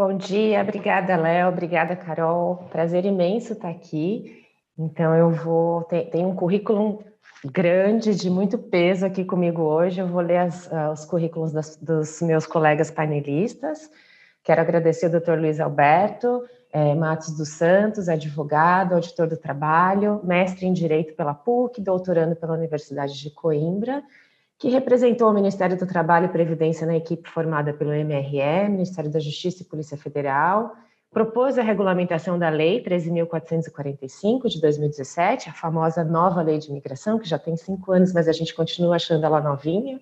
Bom dia, obrigada, Léo, obrigada, Carol. Prazer imenso estar aqui. Então, tenho um currículo grande, de muito peso aqui comigo hoje. Eu vou ler os currículos dos meus colegas painelistas. Quero agradecer ao Dr. Luiz Alberto Matos dos Santos, advogado, auditor do trabalho, mestre em Direito pela PUC, doutorando pela Universidade de Coimbra, que representou o Ministério do Trabalho e Previdência na equipe formada pelo MRE, Ministério da Justiça e Polícia Federal, propôs a regulamentação da Lei 13.445, de 2017, a famosa nova Lei de Imigração, que já tem 5 anos, mas a gente continua achando ela novinha,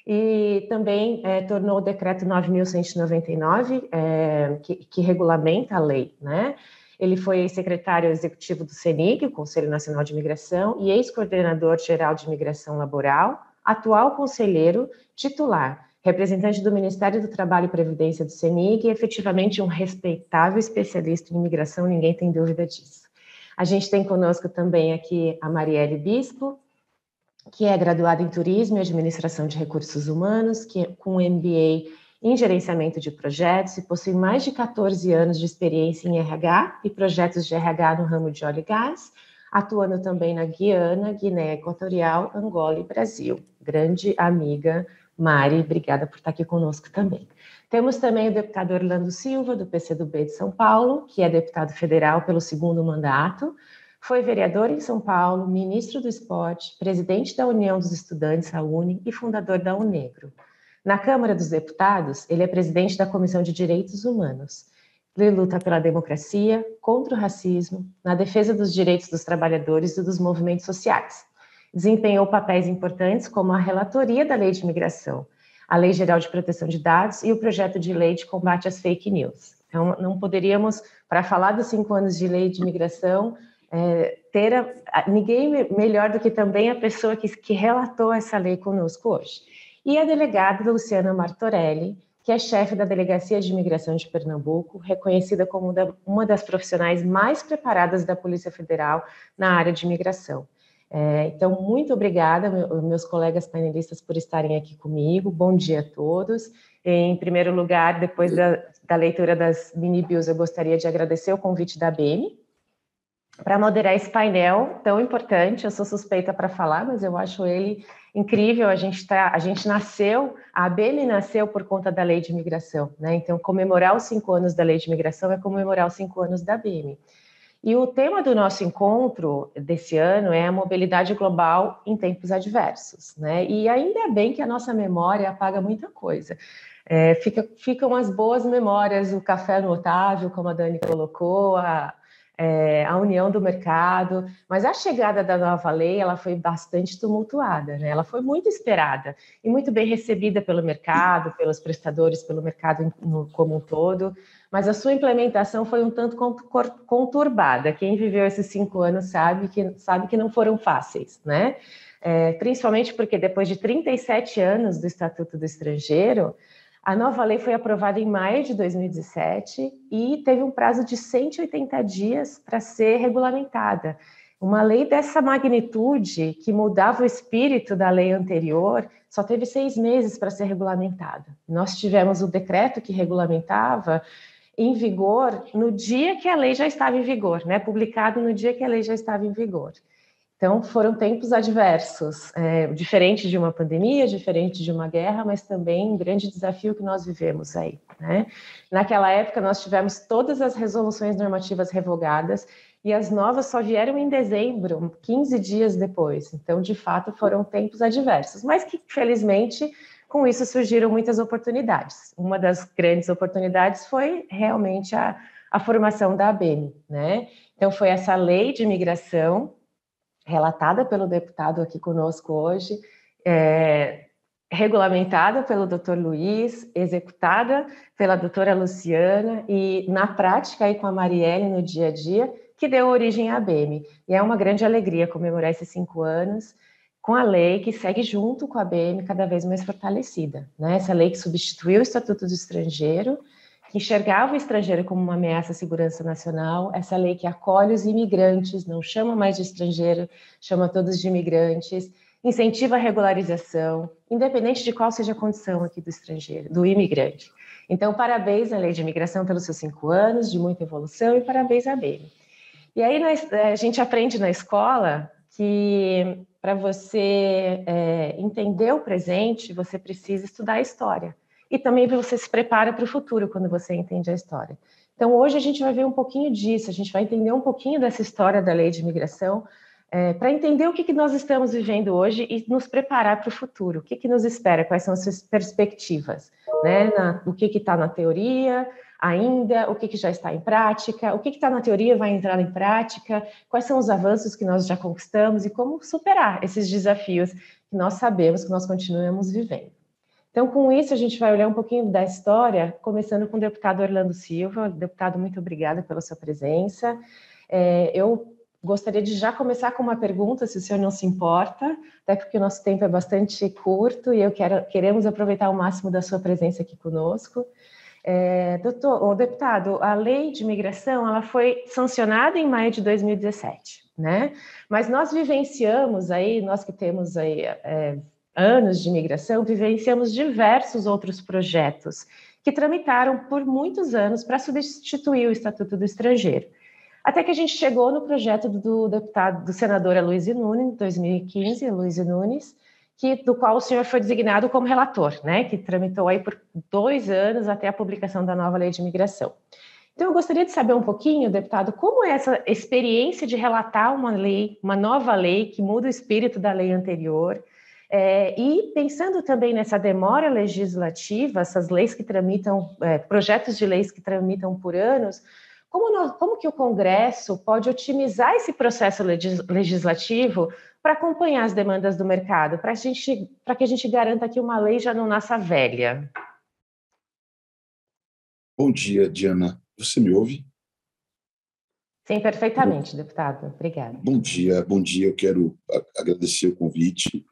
e também tornou o Decreto 9.199, que regulamenta a lei, né? Ele foi secretário executivo do CNIG, o Conselho Nacional de Imigração, e ex-coordenador geral de Imigração Laboral, atual conselheiro titular, representante do Ministério do Trabalho e Previdência do CNIG e efetivamente um respeitável especialista em imigração, ninguém tem dúvida disso. A gente tem conosco também aqui a Marielle Bispo, que é graduada em Turismo e Administração de Recursos Humanos, com MBA em Gerenciamento de Projetos e possui mais de 14 anos de experiência em RH e projetos de RH no ramo de óleo e gás, atuando também na Guiana, Guiné Equatorial, Angola e Brasil. Grande amiga Mari, obrigada por estar aqui conosco também. Temos também o deputado Orlando Silva, do PCdoB de São Paulo, que é deputado federal pelo 2º mandato, foi vereador em São Paulo, ministro do Esporte, presidente da União dos Estudantes, a UNE, e fundador da UNEGRO. Na Câmara dos Deputados, ele é presidente da Comissão de Direitos Humanos. Ele luta pela democracia, contra o racismo, na defesa dos direitos dos trabalhadores e dos movimentos sociais. Desempenhou papéis importantes como a relatoria da Lei de Imigração, a Lei Geral de Proteção de Dados e o projeto de lei de combate às fake news. Então, não poderíamos, para falar dos 5 anos de Lei de Imigração, ninguém melhor do que também a pessoa que relatou essa lei conosco hoje. E a delegada Luciana Martorelli, que é chefe da Delegacia de Imigração de Pernambuco, reconhecida como uma das profissionais mais preparadas da Polícia Federal na área de imigração. Então, muito obrigada, meus colegas painelistas, por estarem aqui comigo. Bom dia a todos. Em primeiro lugar, depois da leitura das mini-bios, eu gostaria de agradecer o convite da ABM para moderar esse painel tão importante. Eu sou suspeita para falar, mas eu acho ele incrível. A ABM nasceu por conta da Lei de Imigração, né? Então, comemorar os 5 anos da Lei de Imigração é comemorar os 5 anos da ABM. E o tema do nosso encontro desse ano é a mobilidade global em tempos adversos, né? E ainda bem que a nossa memória apaga muita coisa. Ficam as boas memórias, o café no Otávio, como a Dani colocou, a união do mercado, mas a chegada da nova lei, ela foi bastante tumultuada, né? Ela foi muito esperada e muito bem recebida pelo mercado, pelos prestadores, pelo mercado como um todo, mas a sua implementação foi um tanto conturbada. Quem viveu esses 5 anos sabe que não foram fáceis, né? Principalmente porque depois de 37 anos do Estatuto do Estrangeiro, a nova lei foi aprovada em maio de 2017 e teve um prazo de 180 dias para ser regulamentada. Uma lei dessa magnitude, que mudava o espírito da lei anterior, só teve 6 meses para ser regulamentada. Nós tivemos o decreto que regulamentava em vigor no dia que a lei já estava em vigor, né? Publicado no dia que a lei já estava em vigor. Então, foram tempos adversos, diferente de uma pandemia, diferente de uma guerra, mas também um grande desafio que nós vivemos aí, né? Naquela época, nós tivemos todas as resoluções normativas revogadas e as novas só vieram em dezembro, 15 dias depois. Então, de fato, foram tempos adversos, mas que, felizmente, com isso surgiram muitas oportunidades. Uma das grandes oportunidades foi realmente a formação da ABM, né? Então, foi essa lei de imigração relatada pelo deputado aqui conosco hoje, regulamentada pelo Dr. Luiz, executada pela doutora Luciana e, na prática, aí com a Marielle no dia a dia, que deu origem à ABM. E é uma grande alegria comemorar esses 5 anos com a lei que segue junto com a ABM cada vez mais fortalecida, né? Essa lei que substituiu o Estatuto do Estrangeiro, que enxergava o estrangeiro como uma ameaça à segurança nacional, essa lei que acolhe os imigrantes, não chama mais de estrangeiro, chama todos de imigrantes, incentiva a regularização, independente de qual seja a condição aqui do estrangeiro, do imigrante. Então, parabéns à Lei de Imigração pelos seus 5 anos de muita evolução e parabéns à BEME. E aí a gente aprende na escola que para você entender o presente, você precisa estudar a história. E também você se prepara para o futuro quando você entende a história. Então, hoje a gente vai ver um pouquinho disso, a gente vai entender um pouquinho dessa história da Lei de Imigração, para entender o que nós estamos vivendo hoje e nos preparar para o futuro. O que nos espera, quais são as suas perspectivas, né? O que está na teoria ainda, o que já está em prática, o que está na teoria vai entrar em prática, quais são os avanços que nós já conquistamos e como superar esses desafios que nós sabemos que nós continuamos vivendo. Então, com isso, a gente vai olhar um pouquinho da história, começando com o deputado Orlando Silva. Deputado, muito obrigada pela sua presença. Eu gostaria de já começar com uma pergunta, se o senhor não se importa, até porque o nosso tempo é bastante curto e queremos aproveitar o máximo da sua presença aqui conosco. Deputado, a Lei de Imigração ela foi sancionada em maio de 2017, né? Mas nós vivenciamos aí, nós que temos aí anos de imigração, vivenciamos diversos outros projetos que tramitaram por muitos anos para substituir o Estatuto do Estrangeiro. Até que a gente chegou no projeto do senador Aloysio Nunes, em 2015, Aloysio Nunes, do qual o senhor foi designado como relator, né, que tramitou aí por 2 anos até a publicação da nova Lei de Imigração. Então, eu gostaria de saber um pouquinho, deputado, como é essa experiência de relatar uma nova lei que muda o espírito da lei anterior, e pensando também nessa demora legislativa, essas leis que tramitam, projetos de leis que tramitam por anos, como que o Congresso pode otimizar esse processo legislativo para acompanhar as demandas do mercado, para que a gente garanta que uma lei já não nasça velha? Bom dia, Diana. Você me ouve? Sim, perfeitamente, deputado. Obrigada. Bom dia. Eu quero agradecer o convite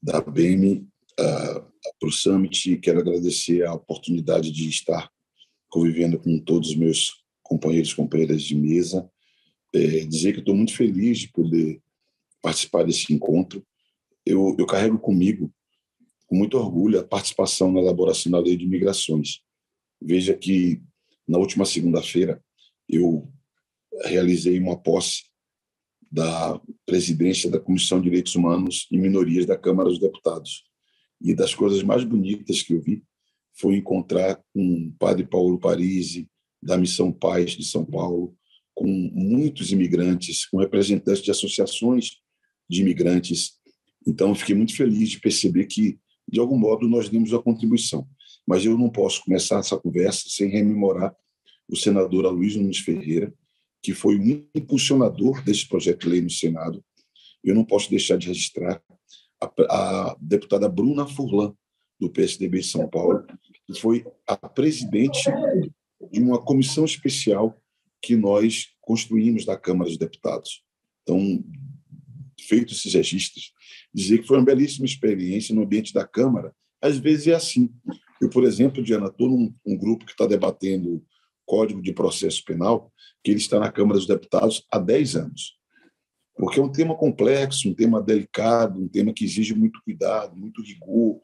da BEME para o Summit. Quero agradecer a oportunidade de estar convivendo com todos os meus companheiros e companheiras de mesa. Dizer que estou muito feliz de poder participar desse encontro. Eu carrego comigo, com muito orgulho, a participação na elaboração da Lei de Migrações. Veja que, na última segunda-feira, eu realizei uma posse da presidência da Comissão de Direitos Humanos e Minorias da Câmara dos Deputados. E das coisas mais bonitas que eu vi foi encontrar com o padre Paulo Parisi, da Missão Paz de São Paulo, com muitos imigrantes, com representantes de associações de imigrantes. Então, fiquei muito feliz de perceber que, de algum modo, nós demos a contribuição. Mas eu não posso começar essa conversa sem rememorar o senador Aloysio Nunes Ferreira, que foi um impulsionador desse projeto de lei no Senado. Eu não posso deixar de registrar a deputada Bruna Furlan, do PSDB de São Paulo, que foi a presidente de uma comissão especial que nós construímos da Câmara dos Deputados. Então, feitos esses registros, dizer que foi uma belíssima experiência no ambiente da Câmara. Às vezes é assim. Eu, por exemplo, Diana, estou num grupo que está debatendo o Código de Processo Penal, que ele está na Câmara dos Deputados há 10 anos. Porque é um tema complexo, um tema delicado, um tema que exige muito cuidado, muito rigor.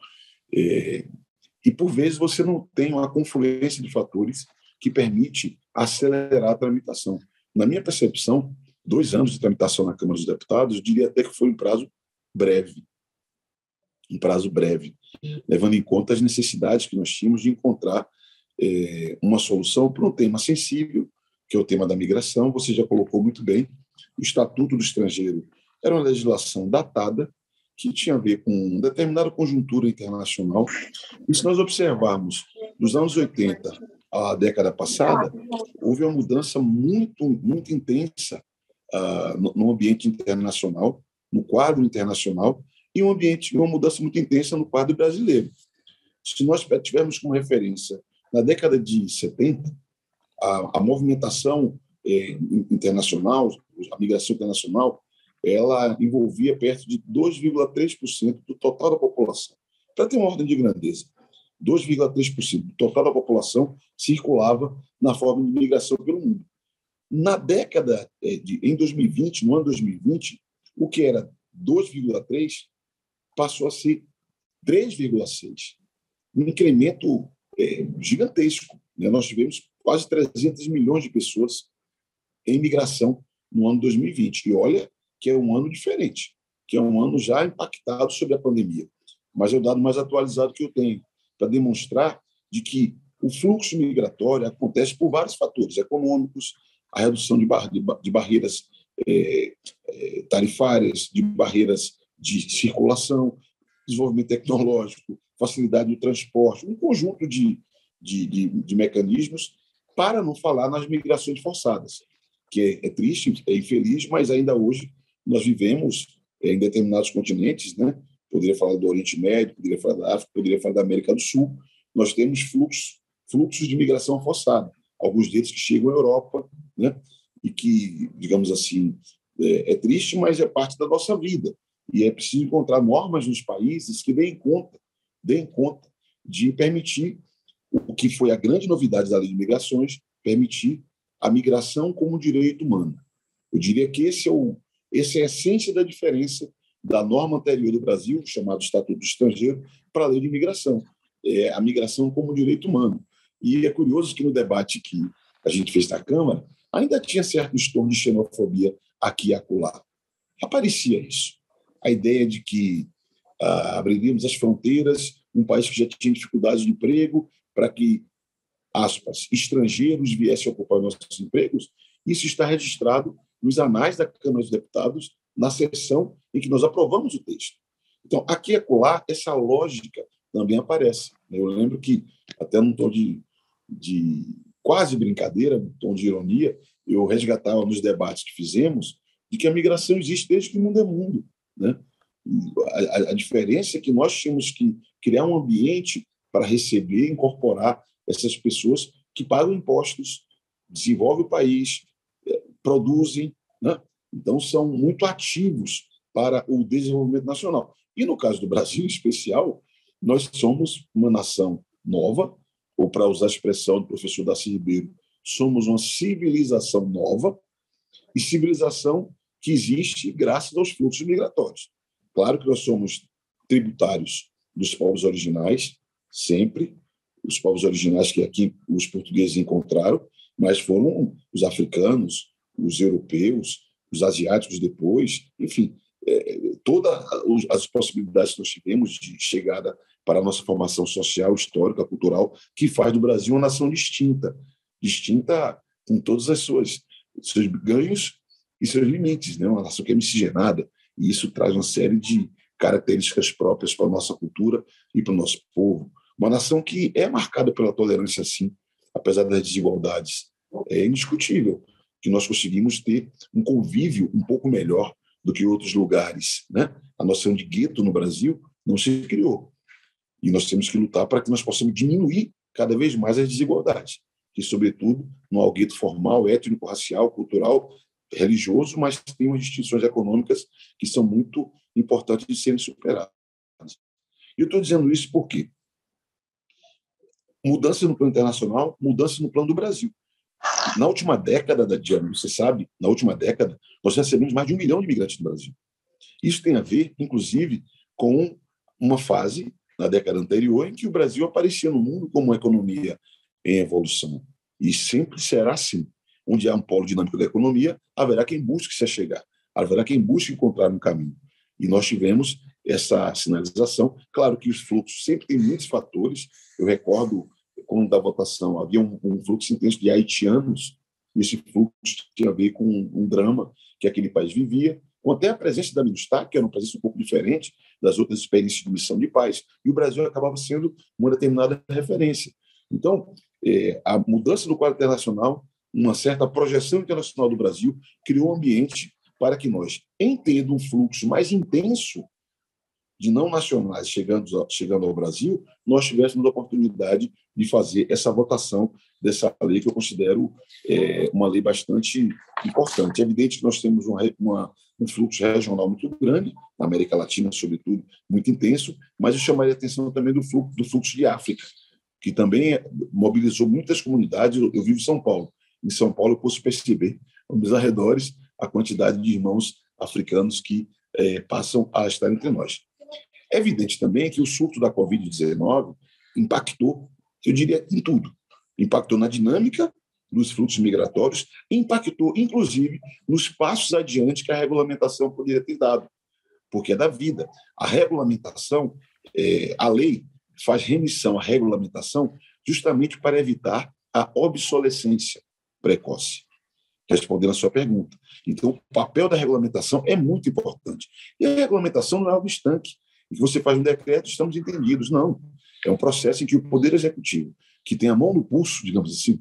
E, por vezes, você não tem uma confluência de fatores que permite acelerar a tramitação. Na minha percepção, 2 anos de tramitação na Câmara dos Deputados, eu diria até que foi um prazo breve, levando em conta as necessidades que nós tínhamos de encontrar uma solução para um tema sensível, que é o tema da migração. Você já colocou muito bem, o Estatuto do Estrangeiro era uma legislação datada, que tinha a ver com uma determinada conjuntura internacional. E se nós observarmos, dos anos 80 à década passada, houve uma mudança muito, muito intensa no ambiente internacional, no quadro internacional, e uma mudança muito intensa no quadro brasileiro. Se nós tivermos como referência, na década de 70, a movimentação internacional, a migração internacional, ela envolvia perto de 2,3% do total da população. Para ter uma ordem de grandeza, 2,3% do total da população circulava na forma de migração pelo mundo. Na década em 2020, no ano 2020, o que era 2,3 passou a ser 3,6. Um incremento gigantesco, né? Nós tivemos quase 300 milhões de pessoas em migração no ano 2020. E olha que é um ano diferente, que é um ano já impactado sobre a pandemia. Mas é o dado mais atualizado que eu tenho, para demonstrar de que o fluxo migratório acontece por vários fatores econômicos, a redução de barreiras tarifárias, de barreiras de circulação, desenvolvimento tecnológico, facilidade do transporte, um conjunto de mecanismos, para não falar nas migrações forçadas, que é triste, é infeliz, mas ainda hoje nós vivemos em determinados continentes, né? Poderia falar do Oriente Médio, poderia falar da África, poderia falar da América do Sul, nós temos fluxos de migração forçada, alguns deles que chegam à Europa, né? E que, digamos assim, é triste, mas é parte da nossa vida. E é preciso encontrar normas nos países que deem conta de permitir o que foi a grande novidade da lei de migrações, permitir a migração como direito humano. Eu diria que essa é a essência da diferença da norma anterior do Brasil, chamado Estatuto do Estrangeiro, para a lei de imigração. É a migração como direito humano. E é curioso que no debate que a gente fez na Câmara, ainda tinha certo estorno de xenofobia aqui e acolá. Aparecia isso. A ideia de que abriríamos as fronteiras, um país que já tinha dificuldades de emprego, para que, aspas, estrangeiros viessem ocupar nossos empregos, isso está registrado nos anais da Câmara dos Deputados, na sessão em que nós aprovamos o texto. Então, aqui e acolá, essa lógica também aparece. Eu lembro que, até num tom de quase brincadeira, num tom de ironia, eu resgatava nos debates que fizemos de que a migração existe desde que o mundo é mundo, né? A diferença é que nós tínhamos que criar um ambiente para receber e incorporar essas pessoas que pagam impostos, desenvolvem o país, produzem, né? Então, são muito ativos para o desenvolvimento nacional. E, no caso do Brasil, em especial, nós somos uma nação nova, ou, para usar a expressão do professor Darcy Ribeiro, somos uma civilização nova, e civilização que existe graças aos fluxos migratórios. Claro que nós somos tributários dos povos originais, sempre, os povos originais que aqui os portugueses encontraram, mas foram os africanos, os europeus, os asiáticos depois, enfim, todas as possibilidades que nós tivemos de chegada para a nossa formação social, histórica, cultural, que faz do Brasil uma nação distinta com todos seus ganhos e seus limites, né? Uma nação que é miscigenada, e isso traz uma série de características próprias para a nossa cultura e para o nosso povo. Uma nação que é marcada pela tolerância, sim, apesar das desigualdades. É indiscutível que nós conseguimos ter um convívio um pouco melhor do que outros lugares, né? A noção de gueto no Brasil não se criou. E nós temos que lutar para que nós possamos diminuir cada vez mais as desigualdades, que, sobretudo, não há o gueto formal, étnico, racial, cultural, religioso, mas tem umas distinções econômicas que são muito importantes de serem superadas. E eu estou dizendo isso porque mudança no plano internacional, mudança no plano do Brasil. Na última década, Diana, você sabe, na última década, nós recebemos mais de 1 milhão de imigrantes no Brasil. Isso tem a ver, inclusive, com uma fase, na década anterior, em que o Brasil aparecia no mundo como uma economia em evolução. E sempre será assim. Onde há um polo dinâmico da economia, haverá quem busque se achegar, haverá quem busque encontrar um caminho. E nós tivemos essa sinalização. Claro que os fluxos sempre têm muitos fatores. Eu recordo, quando da votação, havia um fluxo intenso de haitianos, e esse fluxo tinha a ver com um drama que aquele país vivia, com até a presença da MINUSTAH, que era uma presença um pouco diferente das outras experiências de missão de paz, e o Brasil acabava sendo uma determinada referência. Então, a mudança do quadro internacional, uma certa projeção internacional do Brasil, criou um ambiente para que nós, em tendo um fluxo mais intenso de não nacionais chegando ao Brasil, nós tivéssemos a oportunidade de fazer essa votação dessa lei, que eu considero uma lei bastante importante. É evidente que nós temos um fluxo regional muito grande, na América Latina, sobretudo, muito intenso, mas eu chamaria a atenção também do fluxo de África, que também mobilizou muitas comunidades. Eu vivo em São Paulo. Em São Paulo, eu posso perceber, nos arredores, a quantidade de irmãos africanos que passam a estar entre nós. É evidente também que o surto da Covid-19 impactou eu diria em tudo. Impactou na dinâmica dos fluxos migratórios, impactou, inclusive, nos passos adiante que a regulamentação poderia ter dado, porque é da vida. A regulamentação, a lei faz remissão à regulamentação justamente para evitar a obsolescência precoce, respondendo a sua pergunta. Então, o papel da regulamentação é muito importante. E a regulamentação não é algo estanque, em que você faz um decreto, estamos entendidos. Não. É um processo em que o Poder Executivo, que tem a mão no pulso, digamos assim,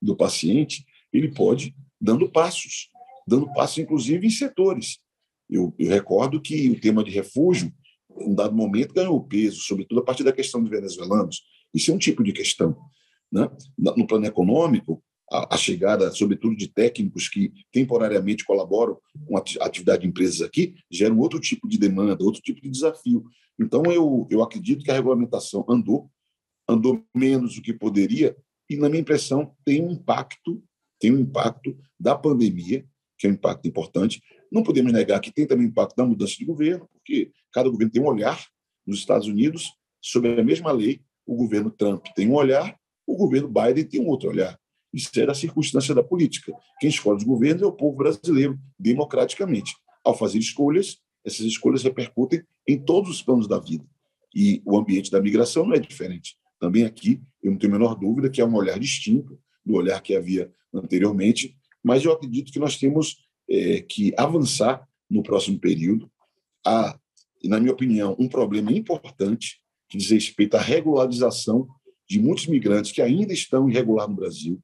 do paciente, ele pode dando passos, inclusive, em setores. Eu recordo que o tema de refúgio, em um dado momento, ganhou peso, sobretudo a partir da questão dos venezuelanos. Isso é um tipo de questão. Né? No plano econômico, a chegada, sobretudo, de técnicos que temporariamente colaboram com a atividade de empresas aqui, gera um outro tipo de demanda, outro tipo de desafio. Então, eu acredito que a regulamentação andou menos do que poderia, e, na minha impressão, tem um impacto da pandemia, que é um impacto importante. Não podemos negar que tem também impacto da mudança de governo, porque cada governo tem um olhar. Nos Estados Unidos, sobre a mesma lei, o governo Trump tem um olhar, o governo Biden tem um outro olhar. Isso é a circunstância da política. Quem escolhe os governos é o povo brasileiro, democraticamente. Ao fazer escolhas, essas escolhas repercutem em todos os planos da vida. E o ambiente da migração não é diferente. Também aqui, eu não tenho a menor dúvida que é um olhar distinto do olhar que havia anteriormente, mas eu acredito que nós temos que avançar no próximo período. Há, na minha opinião, um problema importante que diz respeito à regularização de muitos migrantes que ainda estão irregular no Brasil.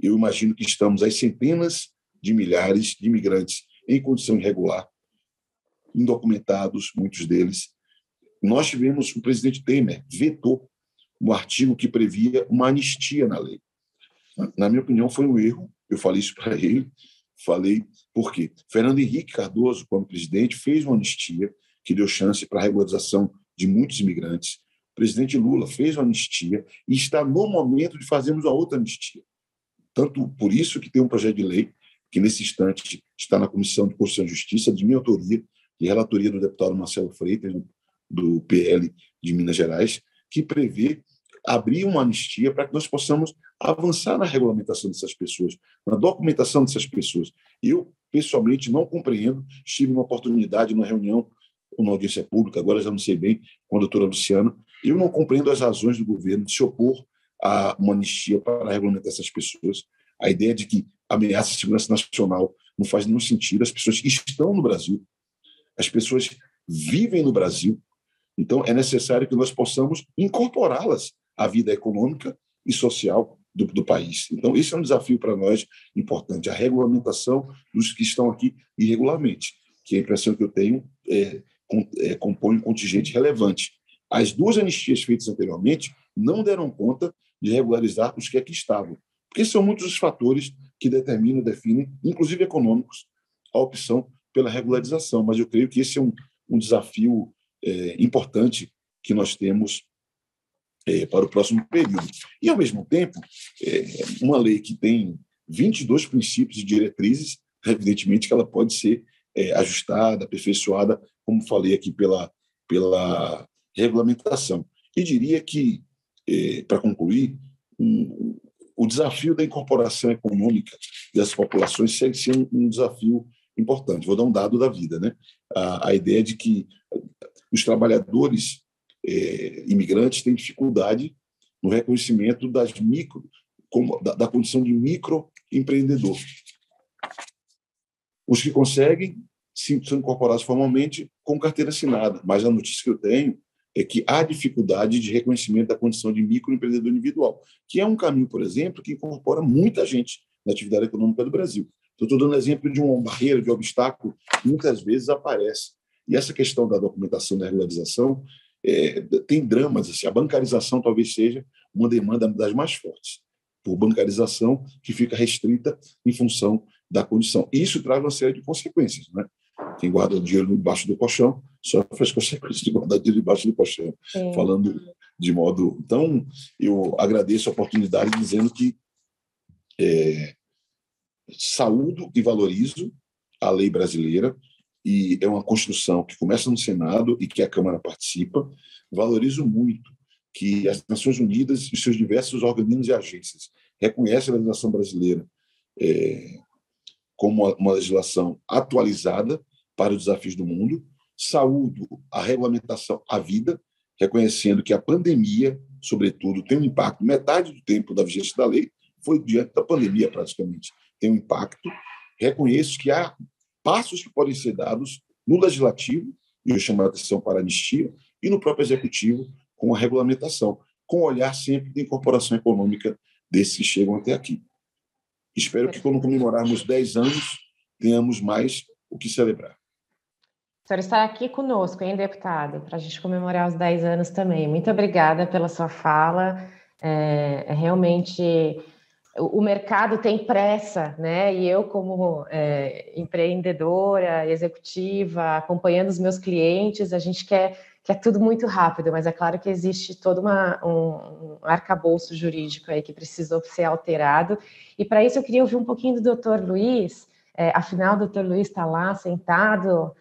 Eu imagino que estamos às centenas de milhares de imigrantes em condição irregular, indocumentados, muitos deles. Nós tivemos, o presidente Temer vetou um artigo que previa uma anistia na lei. Na minha opinião, foi um erro. Eu falei isso para ele. Falei por quê? Fernando Henrique Cardoso, como presidente, fez uma anistia que deu chance para a regularização de muitos imigrantes. O presidente Lula fez uma anistia e está no momento de fazermos a outra anistia. Tanto por isso que tem um projeto de lei que, nesse instante, está na Comissão de Constituição e Justiça, de minha autoria, de relatoria do deputado Marcelo Freitas, do PL de Minas Gerais, que prevê abrir uma anistia para que nós possamos avançar na regulamentação dessas pessoas, na documentação dessas pessoas. Eu, pessoalmente, não compreendo. Estive numa oportunidade, numa reunião, numa audiência pública, agora já não sei bem, com a doutora Luciana. Eu não compreendo as razões do governo de se opor a uma anistia para regulamentar essas pessoas. A ideia de que ameaça a segurança nacional não faz nenhum sentido. As pessoas estão no Brasil, as pessoas vivem no Brasil, então é necessário que nós possamos incorporá-las à vida econômica e social do país. Então, esse é um desafio para nós importante, a regulamentação dos que estão aqui irregularmente, que a impressão que eu tenho compõe um contingente relevante. As duas anistias feitas anteriormente não deram conta de regularizar os que aqui estavam, porque são muitos os fatores que definem, inclusive econômicos, a opção pela regularização. Mas eu creio que esse é um desafio importante que nós temos para o próximo período. E, ao mesmo tempo, uma lei que tem 22 princípios e diretrizes, evidentemente que ela pode ser ajustada, aperfeiçoada, como falei aqui, pela regulamentação. E diria que, para concluir, o desafio da incorporação econômica das populações segue sendo um desafio importante. Vou dar um dado da vida, né? A ideia de que os trabalhadores imigrantes têm dificuldade no reconhecimento da condição de microempreendedor. Os que conseguem são incorporados formalmente com carteira assinada, mas a notícia que eu tenho é que há dificuldade de reconhecimento da condição de microempreendedor individual, que é um caminho, por exemplo, que incorpora muita gente na atividade econômica do Brasil. Então, estou dando exemplo de uma barreira, de um obstáculo que muitas vezes aparece. E essa questão da documentação da regularização tem dramas. Assim, a bancarização talvez seja uma demanda das mais fortes, por bancarização que fica restrita em função da condição. E isso traz uma série de consequências, né? Quem guarda o dinheiro debaixo do colchão sofre as consequências de guardar dinheiro debaixo do colchão. Falando de modo... Então, eu agradeço a oportunidade dizendo que saúdo e valorizo a lei brasileira, e é uma construção que começa no Senado e que a Câmara participa. Valorizo muito que as Nações Unidas e seus diversos organismos e agências reconhecem a legislação brasileira como uma legislação atualizada para os desafios do mundo. Saúdo a regulamentação à vida, reconhecendo que a pandemia, sobretudo, tem um impacto. Metade do tempo da vigência da lei foi diante da pandemia, praticamente. Tem um impacto. Reconheço que há passos que podem ser dados no legislativo, e eu chamo a atenção para a anistia, e no próprio executivo, com a regulamentação, com o olhar sempre de incorporação econômica desses que chegam até aqui. Espero que, quando comemorarmos 10 anos, tenhamos mais o que celebrar. O senhor está aqui conosco, hein, deputado, para a gente comemorar os 10 anos também. Muito obrigada pela sua fala. Realmente, o mercado tem pressa, né? E eu, como empreendedora, executiva, acompanhando os meus clientes, a gente quer tudo muito rápido, mas é claro que existe todo um arcabouço jurídico aí que precisa ser alterado. E para isso eu queria ouvir um pouquinho do doutor Luiz. Afinal, o doutor Luiz está lá sentado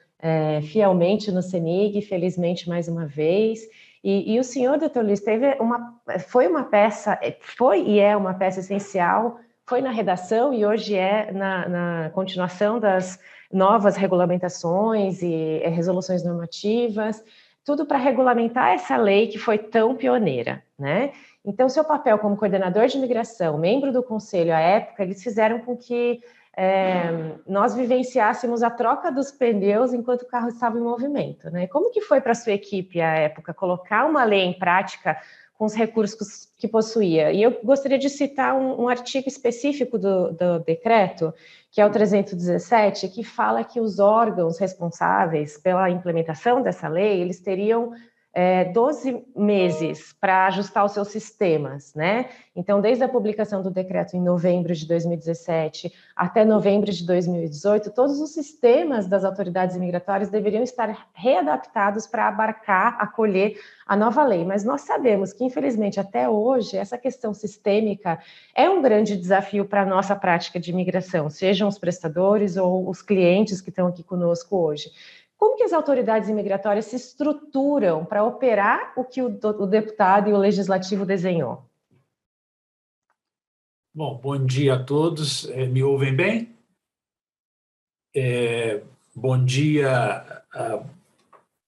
fielmente no CENIG, felizmente mais uma vez. E o senhor, doutor Luiz, foi uma peça essencial, foi na redação e hoje na continuação das novas regulamentações e resoluções normativas, tudo para regulamentar essa lei que foi tão pioneira, né? Então, seu papel como coordenador de imigração, membro do conselho à época, eles fizeram com que nós vivenciássemos a troca dos pneus enquanto o carro estava em movimento, né? Como que foi para a sua equipe à época colocar uma lei em prática com os recursos que possuía? E eu gostaria de citar um artigo específico do decreto, que é o 317, que fala que os órgãos responsáveis pela implementação dessa lei, eles teriam 12 meses para ajustar os seus sistemas, né? Então, desde a publicação do decreto em novembro de 2017 até novembro de 2018, todos os sistemas das autoridades imigratórias deveriam estar readaptados para acolher a nova lei. Mas nós sabemos que, infelizmente, até hoje, essa questão sistêmica é um grande desafio para a nossa prática de imigração, sejam os prestadores ou os clientes que estão aqui conosco hoje. Como que as autoridades imigratórias se estruturam para operar o que o deputado e o legislativo desenhou? Bom dia a todos. Me ouvem bem? Bom dia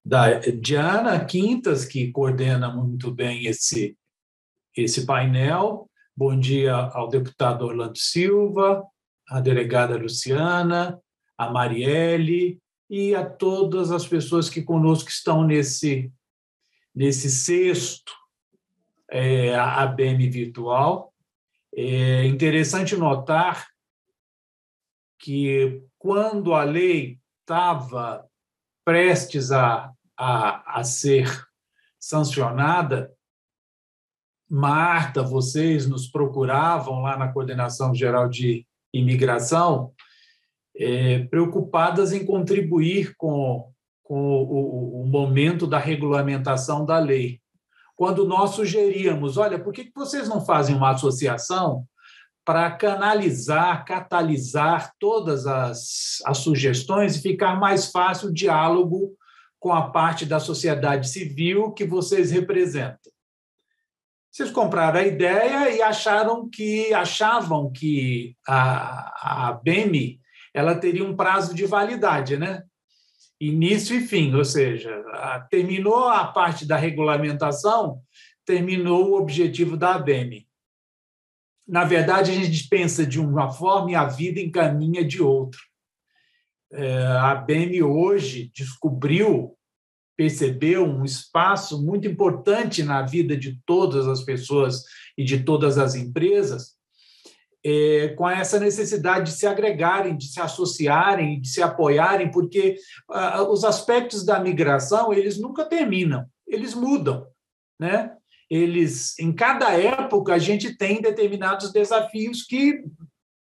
da Diana Quintas, que coordena muito bem esse painel. Bom dia ao deputado Orlando Silva, à delegada Luciana, a Marielle, e a todas as pessoas que conosco estão nesse sexto ABM virtual. É interessante notar que, quando a lei estava prestes a ser sancionada, Marta, vocês nos procuravam lá na Coordenação Geral de Imigração, preocupadas em contribuir com o momento da regulamentação da lei. Quando nós sugeríamos, olha, por que vocês não fazem uma associação para canalizar, catalisar todas as sugestões e ficar mais fácil o diálogo com a parte da sociedade civil que vocês representam? Vocês compraram a ideia e achavam que a ABM ela teria um prazo de validade, né? Início e fim, ou seja, terminou a parte da regulamentação, terminou o objetivo da ABM. Na verdade, a gente pensa de uma forma e a vida encaminha de outra. A ABM hoje percebeu um espaço muito importante na vida de todas as pessoas e de todas as empresas, com essa necessidade de se agregarem, de se associarem, de se apoiarem, porque os aspectos da migração, eles nunca terminam, eles mudam, né? Em cada época, a gente tem determinados desafios que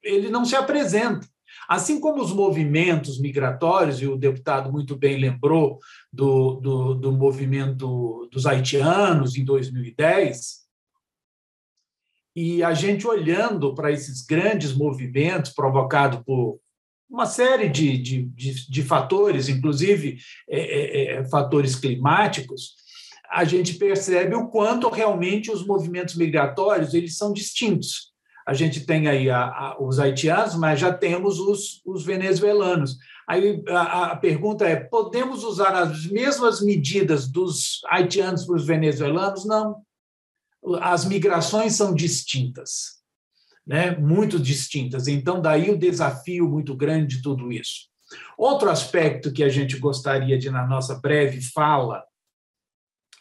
ele não se apresenta. Assim como os movimentos migratórios, e o deputado muito bem lembrou do movimento dos haitianos em 2010, e a gente olhando para esses grandes movimentos provocados por uma série de fatores, inclusive fatores climáticos, a gente percebe o quanto realmente os movimentos migratórios eles são distintos. A gente tem aí os haitianos, mas já temos os venezuelanos. Aí a pergunta é, podemos usar as mesmas medidas dos haitianos para os venezuelanos? Não. As migrações são distintas, né? Muito distintas. Então, daí o desafio muito grande de tudo isso. Outro aspecto que a gente gostaria de, na nossa breve fala,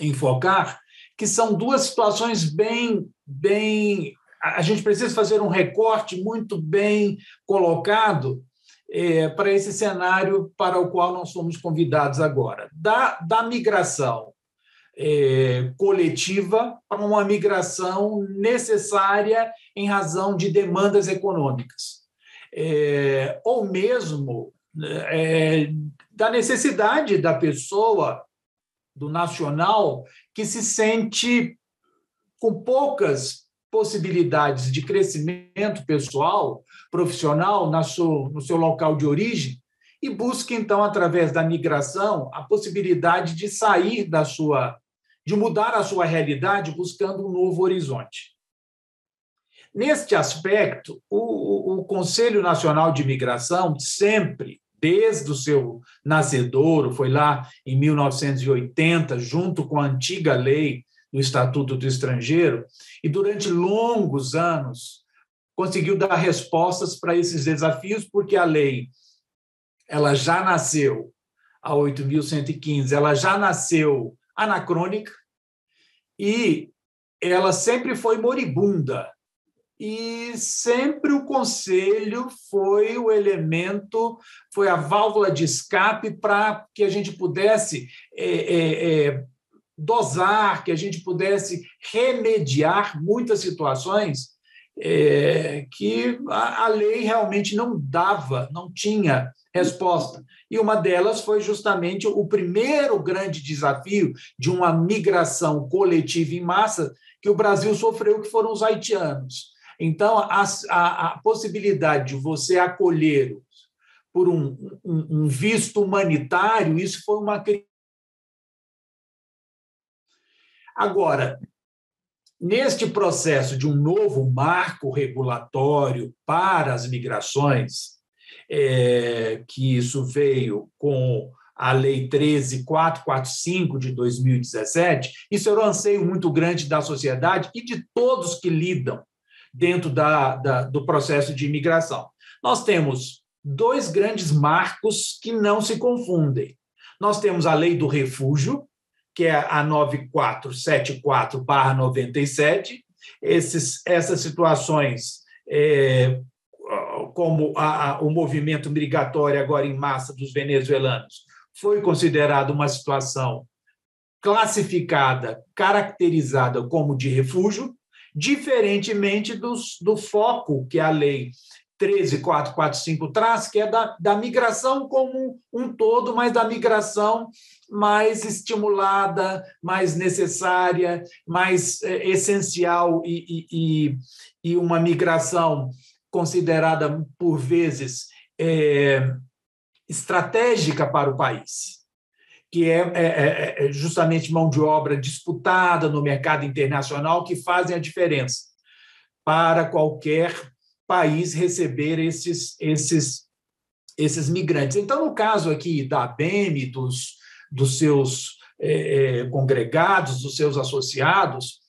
enfocar, que são duas situações bem... A gente precisa fazer um recorte muito bem colocado para esse cenário para o qual nós somos convidados agora. Da migração coletiva para uma migração necessária em razão de demandas econômicas, ou mesmo da necessidade da pessoa, do nacional, que se sente com poucas possibilidades de crescimento pessoal, profissional, no seu local de origem, e busca, então, através da migração, a possibilidade de sair de mudar a sua realidade, buscando um novo horizonte. Neste aspecto, o Conselho Nacional de Imigração sempre, desde o seu nascedouro, foi lá em 1980, junto com a antiga lei do Estatuto do Estrangeiro, e durante longos anos conseguiu dar respostas para esses desafios, porque a lei ela já nasceu, a 8.115, ela já nasceu anacrônica e ela sempre foi moribunda. E sempre o Conselho foi o elemento, foi a válvula de escape para que a gente pudesse dosar, que a gente pudesse remediar muitas situações que a lei realmente não dava, não tinha resposta. E uma delas foi justamente o primeiro grande desafio de uma migração coletiva em massa que o Brasil sofreu, que foram os haitianos. Então, a possibilidade de você acolher por um visto humanitário, isso foi uma... Agora, neste processo de um novo marco regulatório para as migrações, que isso veio com a Lei 13.445 de 2017, isso era um anseio muito grande da sociedade e de todos que lidam dentro do processo de imigração. Nós temos dois grandes marcos que não se confundem. Nós temos a Lei do Refúgio, que é a 9474/97. Essas situações, como o movimento migratório agora em massa dos venezuelanos, foi considerado uma situação classificada, caracterizada como de refúgio, diferentemente do foco que a Lei 13.445 traz, que é da migração como um todo, mas da migração mais estimulada, mais necessária, mais essencial e uma migração considerada, por vezes, estratégica para o país, que é justamente mão de obra disputada no mercado internacional, que fazem a diferença para qualquer país receber esses migrantes. Então, no caso aqui da ABEME, dos seus congregados, dos seus associados,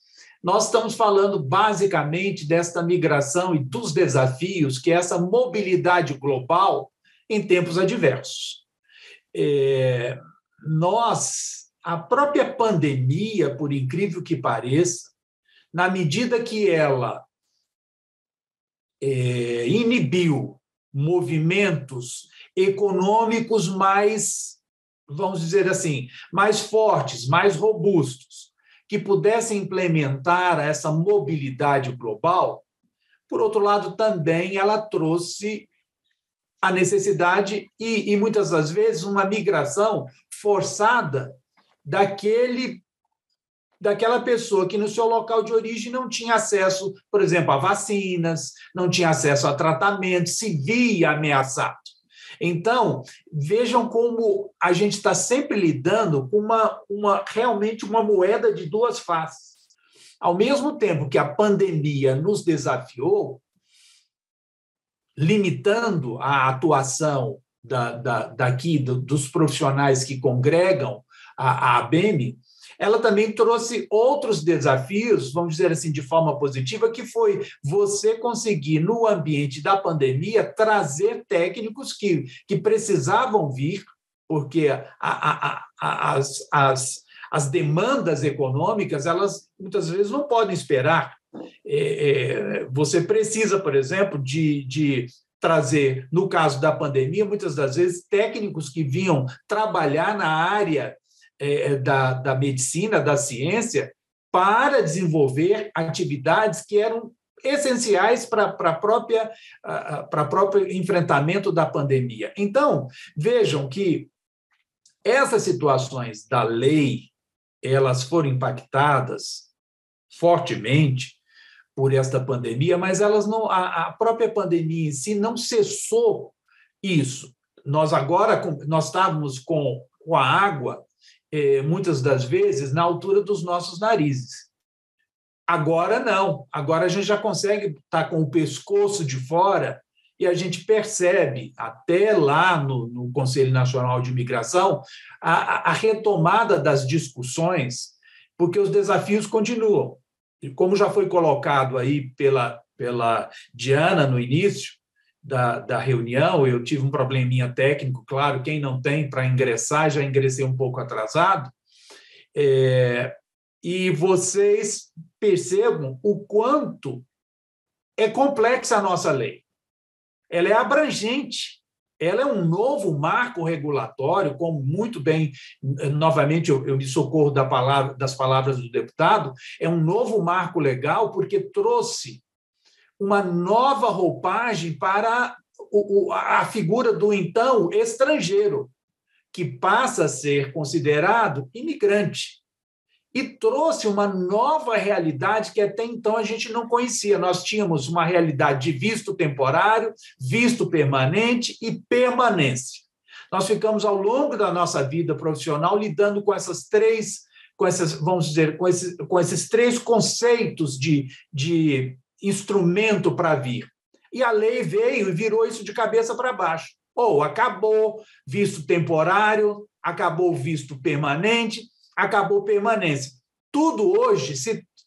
nós estamos falando basicamente desta migração e dos desafios que é essa mobilidade global em tempos adversos. A própria pandemia, por incrível que pareça, na medida que ela inibiu movimentos econômicos mais, vamos dizer assim, mais fortes, mais robustos, que pudessem implementar essa mobilidade global, por outro lado, também ela trouxe a necessidade e muitas das vezes, uma migração forçada daquela pessoa que no seu local de origem não tinha acesso, por exemplo, a vacinas, não tinha acesso a tratamento, se via ameaçado. Então, vejam como a gente está sempre lidando com realmente uma moeda de duas faces. Ao mesmo tempo que a pandemia nos desafiou, limitando a atuação dos profissionais que congregam a ABEME, ela também trouxe outros desafios, vamos dizer assim, de forma positiva, que foi você conseguir, no ambiente da pandemia, trazer técnicos que precisavam vir, porque as demandas econômicas, elas muitas vezes não podem esperar. Você precisa, por exemplo, de trazer, no caso da pandemia, muitas das vezes, técnicos que vinham trabalhar na área da medicina, da ciência, para desenvolver atividades que eram essenciais para o próprio enfrentamento da pandemia. Então, vejam que essas situações da lei, elas foram impactadas fortemente por esta pandemia, mas elas não, a própria pandemia em si não cessou isso. Nós estávamos com a água, muitas das vezes, na altura dos nossos narizes. Agora não, agora a gente já consegue estar com o pescoço de fora e a gente percebe, até lá no Conselho Nacional de Imigração, a retomada das discussões, porque os desafios continuam. E como já foi colocado aí pela Diana no início da reunião, eu tive um probleminha técnico, claro, quem não tem para ingressar, já ingressei um pouco atrasado, e vocês percebam o quanto é complexa a nossa lei. Ela é abrangente, ela é um novo marco regulatório, como muito bem, novamente, eu me socorro das palavras do deputado, é um novo marco legal porque trouxe uma nova roupagem para a figura do, então, estrangeiro, que passa a ser considerado imigrante. E trouxe uma nova realidade que até então a gente não conhecia. Nós tínhamos uma realidade de visto temporário, visto permanente e permanência. Nós ficamos, ao longo da nossa vida profissional, lidando com esses três conceitos de instrumento para vir. E a lei veio e virou isso de cabeça para baixo. Acabou visto temporário, acabou visto permanente, acabou permanência. Tudo hoje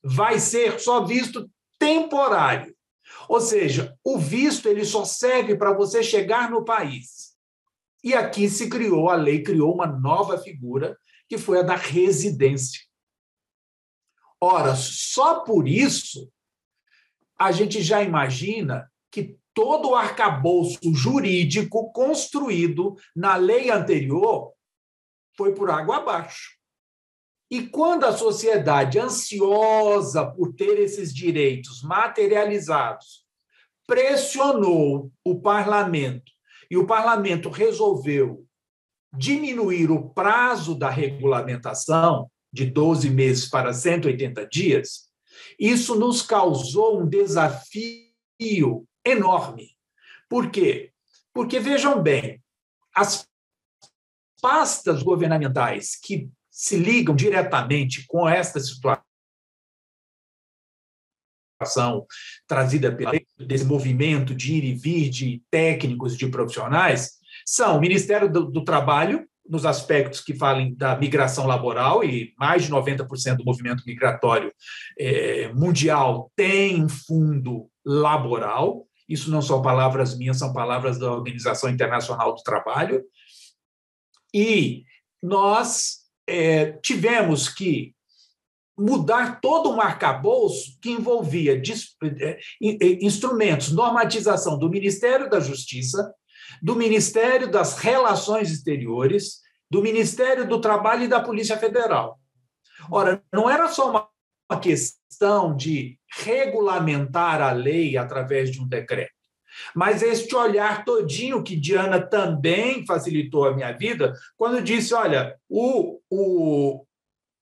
vai ser só visto temporário. Ou seja, o visto ele só serve para você chegar no país. E aqui a lei criou uma nova figura, que foi a da residência. Ora, só por isso, a gente já imagina que todo o arcabouço jurídico construído na lei anterior foi por água abaixo. E quando a sociedade, ansiosa por ter esses direitos materializados, pressionou o parlamento, e o parlamento resolveu diminuir o prazo da regulamentação de 12 meses para 180 dias, isso nos causou um desafio enorme. Por quê? Porque, vejam bem, as pastas governamentais que se ligam diretamente com esta situação trazida pelo desse movimento de ir e vir de técnicos, de profissionais, são o Ministério do Trabalho, nos aspectos que falem da migração laboral, e mais de 90% do movimento migratório mundial tem um fundo laboral. Isso não são palavras minhas, são palavras da Organização Internacional do Trabalho. E nós tivemos que mudar todo um arcabouço que envolvia instrumentos, normatização do Ministério da Justiça, do Ministério das Relações Exteriores, do Ministério do Trabalho e da Polícia Federal. Ora, não era só uma questão de regulamentar a lei através de um decreto, mas este olhar todinho que Diana também facilitou a minha vida, quando disse, olha,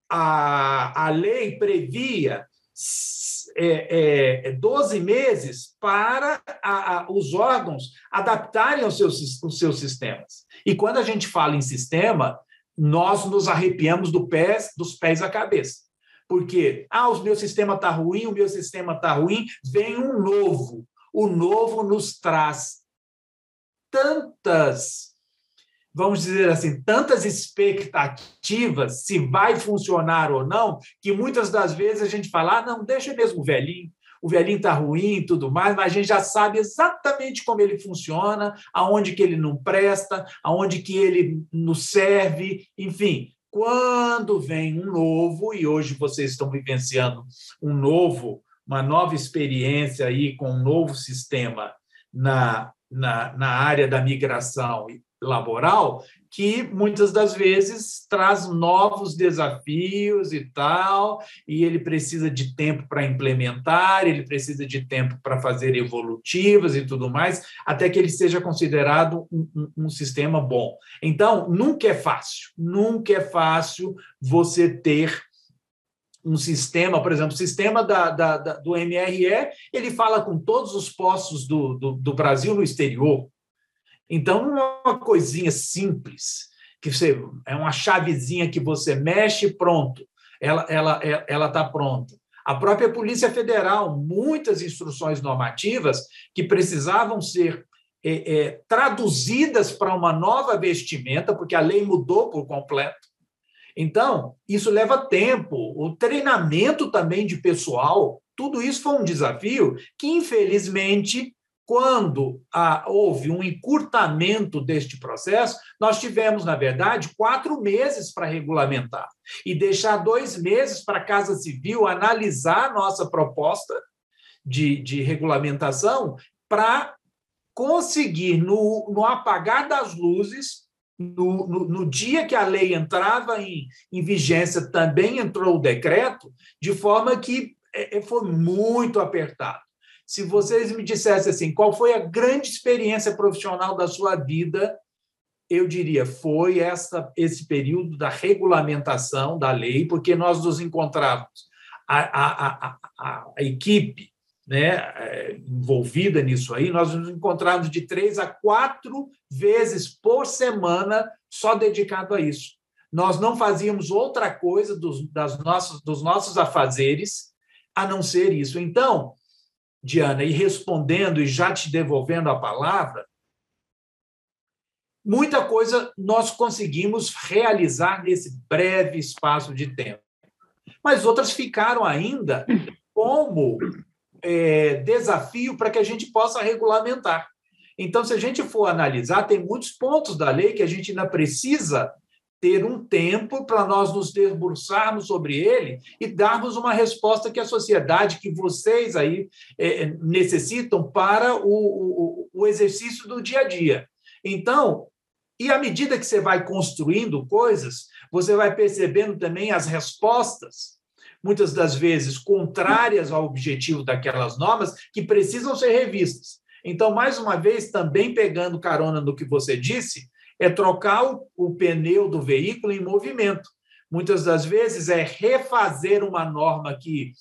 a lei previa 12 meses para os órgãos adaptarem os seus sistemas. E quando a gente fala em sistema, nós nos arrepiamos dos pés à cabeça. Porque, o meu sistema está ruim, vem um novo. O novo nos traz vamos dizer assim, tantas expectativas se vai funcionar ou não, que muitas das vezes a gente fala, não, deixa mesmo o velhinho está ruim e tudo mais, mas a gente já sabe exatamente como ele funciona, aonde que ele não presta, aonde que ele nos serve, enfim. Quando vem um novo, e hoje vocês estão vivenciando uma nova experiência aí com um novo sistema na área da migração laboral, que muitas das vezes traz novos desafios e tal, e ele precisa de tempo para implementar, ele precisa de tempo para fazer evolutivas e tudo mais, até que ele seja considerado um sistema bom. Então, nunca é fácil você ter um sistema, por exemplo, o sistema do MRE, ele fala com todos os postos do Brasil no exterior. Então, não é uma coisinha simples, é uma chavezinha que você mexe e pronto, ela está pronta. A própria Polícia Federal, muitas instruções normativas que precisavam ser traduzidas para uma nova vestimenta, porque a lei mudou por completo. Então, isso leva tempo, o treinamento também de pessoal, tudo isso foi um desafio que, infelizmente, quando houve um encurtamento deste processo, nós tivemos, na verdade, 4 meses para regulamentar e deixar 2 meses para a Casa Civil analisar a nossa proposta de regulamentação para conseguir, no apagar das luzes, no dia que a lei entrava em vigência, também entrou o decreto, de forma que foi muito apertado. Se vocês me dissessem assim, qual foi a grande experiência profissional da sua vida, eu diria, foi esse período da regulamentação da lei, porque nós nos encontrávamos, a equipe, né, envolvida nisso aí, nós nos encontrávamos de 3 a 4 vezes por semana só dedicado a isso. Nós não fazíamos outra coisa dos nossos afazeres a não ser isso. Então, Diana, e respondendo e já te devolvendo a palavra, muita coisa nós conseguimos realizar nesse breve espaço de tempo. Mas outras ficaram ainda como desafio para que a gente possa regulamentar. Então, se a gente for analisar, tem muitos pontos da lei que a gente ainda precisa ter um tempo para nós nos debruçarmos sobre ele e darmos uma resposta que a sociedade, que vocês aí necessitam para o exercício do dia a dia. Então, e à medida que você vai construindo coisas, você vai percebendo também as respostas, muitas das vezes contrárias ao objetivo daquelas normas, que precisam ser revistas. Então, mais uma vez, também pegando carona no que você disse, é trocar o pneu do veículo em movimento. Muitas das vezes é refazer uma norma que,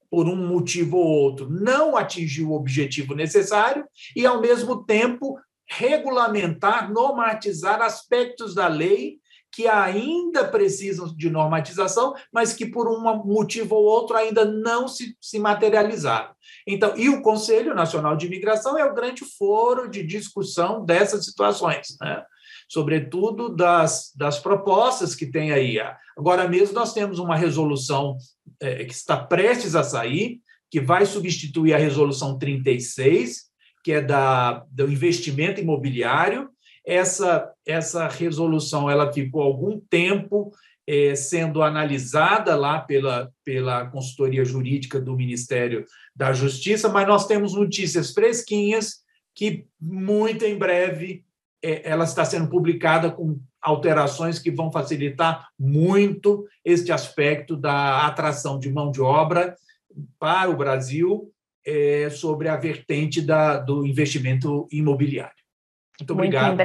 por um motivo ou outro, não atingiu o objetivo necessário e, ao mesmo tempo, regulamentar, normatizar aspectos da lei que ainda precisam de normatização, mas que, por um motivo ou outro, ainda não se materializaram. Então, e o Conselho Nacional de Imigração é o grande foro de discussão dessas situações, né? Sobretudo das propostas que tem aí. Agora mesmo nós temos uma resolução que está prestes a sair, que vai substituir a resolução 36, que é do investimento imobiliário. Essa resolução ela ficou algum tempo sendo analisada lá pela consultoria jurídica do Ministério da Justiça, mas nós temos notícias fresquinhas que, muito em breve, ela está sendo publicada com alterações que vão facilitar muito este aspecto da atração de mão de obra para o Brasil sobre a vertente do investimento imobiliário. Muito obrigado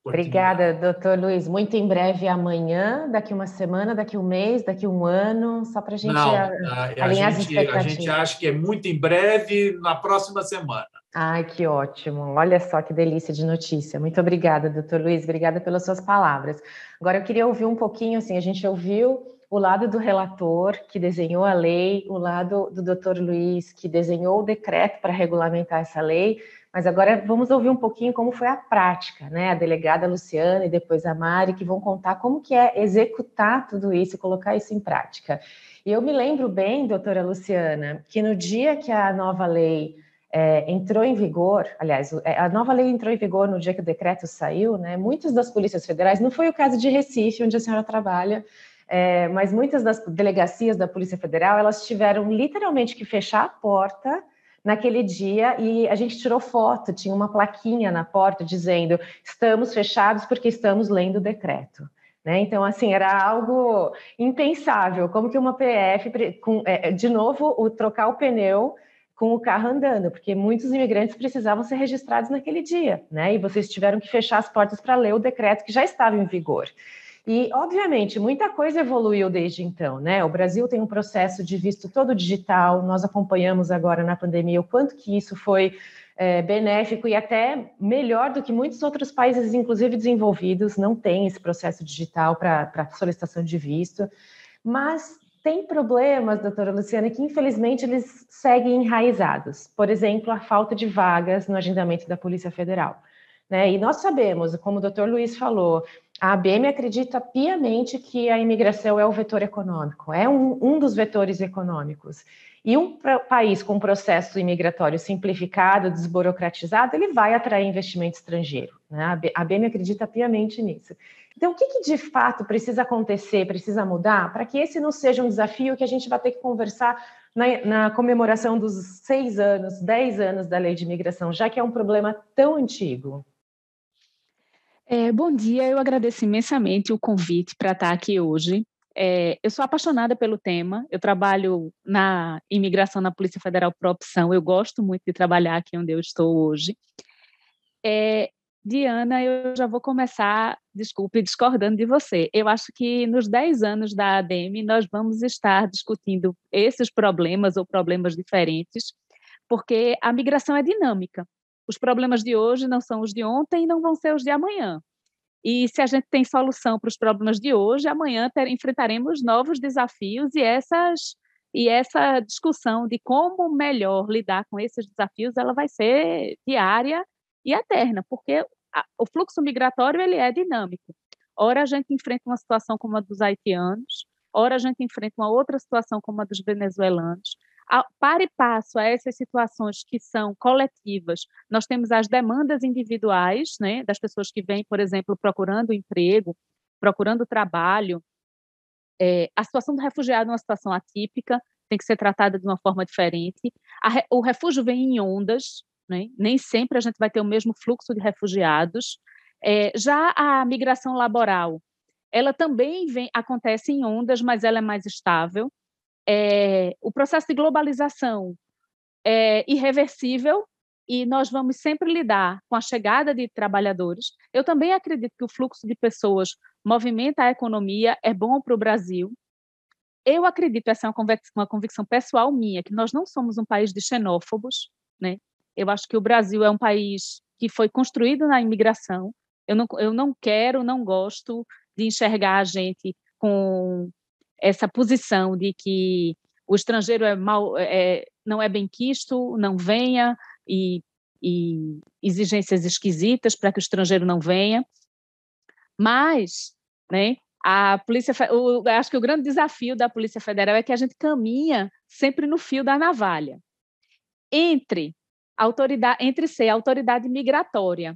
oportunidade. Obrigada, doutor Luiz. Muito em breve, amanhã, daqui uma semana, daqui um mês, daqui um ano, só para a gente Não, alinhar as a gente expectativas. acha que é muito em breve, na próxima semana. Ai, que ótimo. Olha só que delícia de notícia. Muito obrigada, doutor Luiz. Obrigada pelas suas palavras. Agora, eu queria ouvir um pouquinho, assim, a gente ouviu o lado do relator, que desenhou a lei, o lado do doutor Luiz, que desenhou o decreto para regulamentar essa lei, mas agora vamos ouvir um pouquinho como foi a prática, né? A delegada Luciana e depois a Mari, que vão contar como que é executar tudo isso, colocar isso em prática. E eu me lembro bem, doutora Luciana, que no dia que a nova lei entrou em vigor, aliás, a nova lei entrou em vigor no dia que o decreto saiu, né? Muitas das polícias federais, não foi o caso de Recife, onde a senhora trabalha, mas muitas das delegacias da Polícia Federal, elas tiveram literalmente que fechar a porta naquele dia e a gente tirou foto, tinha uma plaquinha na porta dizendo estamos fechados porque estamos lendo o decreto. Né? Então, assim, era algo impensável, como que uma PF, de novo, trocar o pneu com o carro andando, porque muitos imigrantes precisavam ser registrados naquele dia, né? E vocês tiveram que fechar as portas para ler o decreto que já estava em vigor. E, obviamente, muita coisa evoluiu desde então, né? O Brasil tem um processo de visto todo digital, nós acompanhamos agora na pandemia o quanto que isso foi benéfico e até melhor do que muitos outros países, inclusive desenvolvidos, não têm esse processo digital para solicitação de visto. Mas tem problemas, doutora Luciana, que infelizmente eles seguem enraizados. Por exemplo, a falta de vagas no agendamento da Polícia Federal. Né? E nós sabemos, como o doutor Luiz falou, a ABM acredita piamente que a imigração é o vetor econômico, é um dos vetores econômicos. E um país com um processo imigratório simplificado, desburocratizado, ele vai atrair investimento estrangeiro. Né? A ABM acredita piamente nisso. Então, o que de fato precisa acontecer, precisa mudar, para que esse não seja um desafio que a gente vai ter que conversar na comemoração dos 6 anos, 10 anos da Lei de Imigração, já que é um problema tão antigo? Bom dia, eu agradeço imensamente o convite para estar aqui hoje. Eu sou apaixonada pelo tema, eu trabalho na imigração na Polícia Federal por opção, eu gosto muito de trabalhar aqui onde eu estou hoje. Diana, eu já vou começar, desculpe, discordando de você. Eu acho que nos 10 anos da ADM nós vamos estar discutindo esses problemas ou problemas diferentes, porque a migração é dinâmica. Os problemas de hoje não são os de ontem e não vão ser os de amanhã. E se a gente tem solução para os problemas de hoje, amanhã enfrentaremos novos desafios e essa discussão de como melhor lidar com esses desafios, ela vai ser diária e eterna, porque o fluxo migratório ele é dinâmico. Ora a gente enfrenta uma situação como a dos haitianos, ora a gente enfrenta uma outra situação como a dos venezuelanos. Para e passo a essas situações que são coletivas, nós temos as demandas individuais, né, das pessoas que vêm, por exemplo, procurando emprego, procurando trabalho. A situação do refugiado é uma situação atípica, tem que ser tratada de uma forma diferente. O refúgio vem em ondas, né? Nem sempre a gente vai ter o mesmo fluxo de refugiados. Já a migração laboral, ela também acontece em ondas, mas ela é mais estável. O processo de globalização é irreversível e nós vamos sempre lidar com a chegada de trabalhadores. Eu também acredito que o fluxo de pessoas movimenta a economia, é bom para o Brasil. Eu acredito, essa é uma convicção pessoal minha, que nós não somos um país de xenófobos, né? Eu acho que o Brasil é um país que foi construído na imigração. Eu não gosto de enxergar a gente com essa posição de que o estrangeiro não é bem quisto, não venha, e exigências esquisitas para que o estrangeiro não venha. Mas, né, acho que o grande desafio da Polícia Federal é que a gente caminha sempre no fio da navalha. Entre ser a autoridade migratória,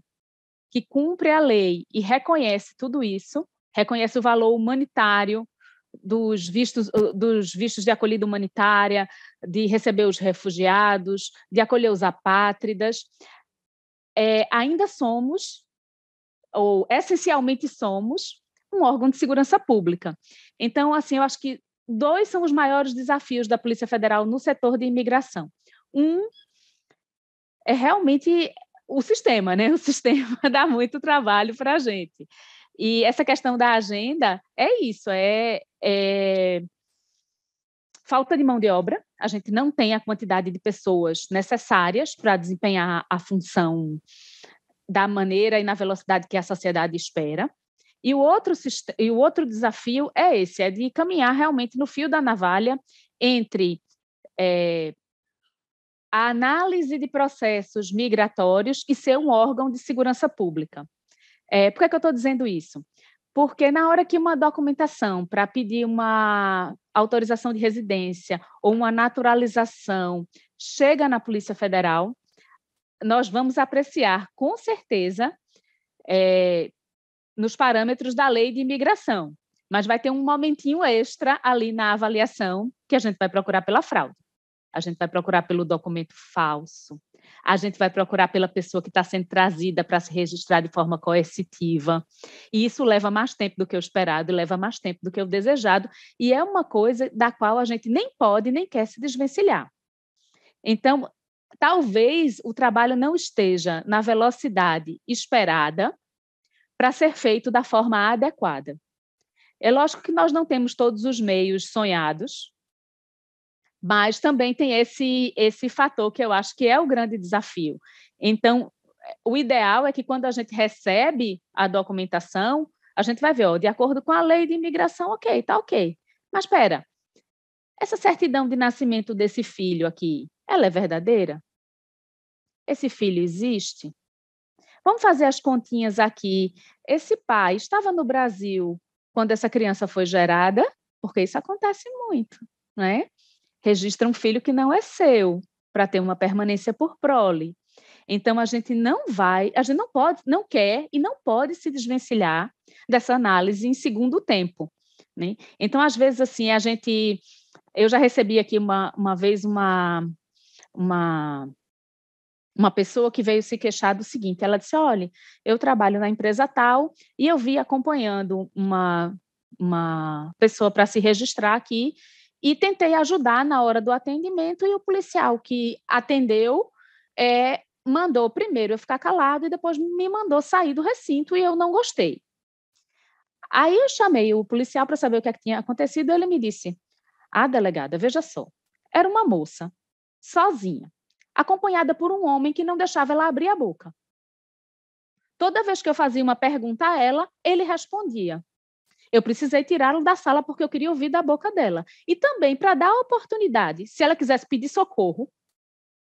que cumpre a lei e reconhece tudo isso, reconhece o valor humanitário dos vistos de acolhida humanitária, de receber os refugiados, de acolher os apátridas, ainda somos, ou essencialmente somos, um órgão de segurança pública. Então, assim, eu acho que 2 são os maiores desafios da Polícia Federal no setor de imigração. Um é realmente o sistema, né? O sistema dá muito trabalho para a gente. E essa questão da agenda é isso, falta de mão de obra, a gente não tem a quantidade de pessoas necessárias para desempenhar a função da maneira e na velocidade que a sociedade espera. E o outro desafio é esse, é de caminhar realmente no fio da navalha entre a análise de processos migratórios e ser um órgão de segurança pública. Por que eu estou dizendo isso? Porque na hora que uma documentação para pedir uma autorização de residência ou uma naturalização chega na Polícia Federal, nós vamos apreciar, com certeza, nos parâmetros da lei de imigração, mas vai ter um momentinho extra ali na avaliação que a gente vai procurar pela fraude, a gente vai procurar pelo documento falso, a gente vai procurar pela pessoa que está sendo trazida para se registrar de forma coercitiva, e isso leva mais tempo do que o esperado, leva mais tempo do que o desejado, e é uma coisa da qual a gente nem pode nem quer se desvencilhar. Então, talvez o trabalho não esteja na velocidade esperada para ser feito da forma adequada. É lógico que nós não temos todos os meios sonhados, mas também tem esse fator que eu acho que é o grande desafio. Então, o ideal é que quando a gente recebe a documentação, a gente vai ver, de acordo com a lei de imigração, ok, está ok. Mas espera, essa certidão de nascimento desse filho aqui, ela é verdadeira? Esse filho existe? Vamos fazer as continhas aqui. Esse pai estava no Brasil quando essa criança foi gerada? Porque isso acontece muito, né? Registra um filho que não é seu, para ter uma permanência por prole. Então, a gente não pode, não quer e não pode se desvencilhar dessa análise em segundo tempo, né? Então, às vezes, assim, eu já recebi aqui uma vez uma pessoa que veio se queixar do seguinte, ela disse, olha, eu trabalho na empresa tal e eu vi acompanhando uma pessoa para se registrar aqui e tentei ajudar na hora do atendimento e o policial que atendeu mandou primeiro eu ficar calado e depois me mandou sair do recinto e eu não gostei. Aí eu chamei o policial para saber o que tinha acontecido e ele me disse, delegada, veja só, era uma moça, sozinha, acompanhada por um homem que não deixava ela abrir a boca. Toda vez que eu fazia uma pergunta a ela, ele respondia. Eu precisei tirá-lo da sala porque eu queria ouvir da boca dela. E também para dar a oportunidade, se ela quisesse pedir socorro,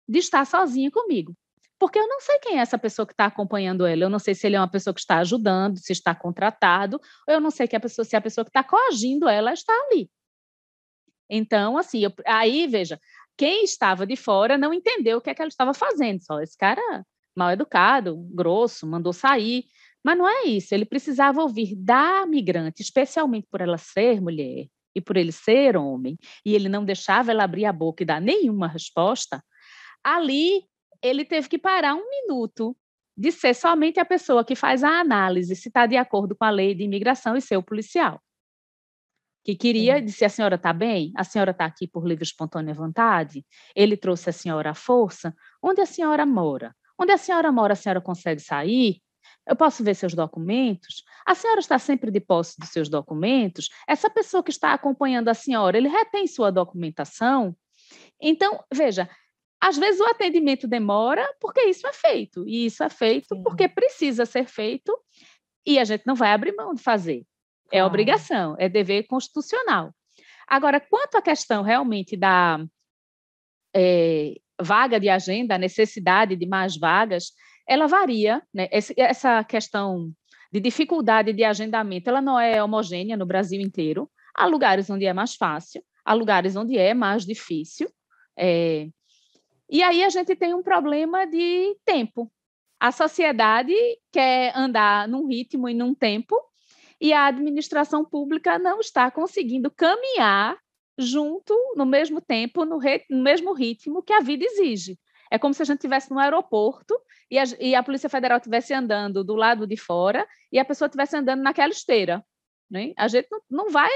de estar sozinha comigo. Porque eu não sei quem é essa pessoa que está acompanhando ela. Eu não sei se ele é uma pessoa que está ajudando, se está contratado, ou eu não sei se a pessoa que está coagindo ela está ali. Então, assim, aí, veja, quem estava de fora não entendeu o que ela estava fazendo. Só esse cara mal educado, grosso, mandou sair. Mas não é isso, ele precisava ouvir da migrante, especialmente por ela ser mulher e por ele ser homem, e ele não deixava ela abrir a boca e dar nenhuma resposta, ali ele teve que parar um minuto de ser somente a pessoa que faz a análise, se está de acordo com a lei de imigração e ser o policial. Que queria, disse, a senhora está bem? A senhora está aqui por livre e espontânea vontade? Ele trouxe a senhora à força? Onde a senhora mora? Onde a senhora consegue sair? Eu posso ver seus documentos? A senhora está sempre de posse dos seus documentos? Essa pessoa que está acompanhando a senhora, ele retém sua documentação? Então, veja, às vezes o atendimento demora porque isso é feito, e isso é feito porque precisa ser feito e a gente não vai abrir mão de fazer. É obrigação, é dever constitucional. Agora, quanto à questão realmente da vaga de agenda, a necessidade de mais vagas, ela varia, né? Essa questão de dificuldade de agendamento, ela não é homogênea no Brasil inteiro. Há lugares onde é mais fácil, há lugares onde é mais difícil. E aí a gente tem um problema de tempo. A sociedade quer andar num ritmo e num tempo, e a administração pública não está conseguindo caminhar junto, no mesmo tempo, no mesmo ritmo que a vida exige. É como se a gente estivesse no aeroporto e a Polícia Federal estivesse andando do lado de fora e a pessoa estivesse andando naquela esteira, né? A gente não vai...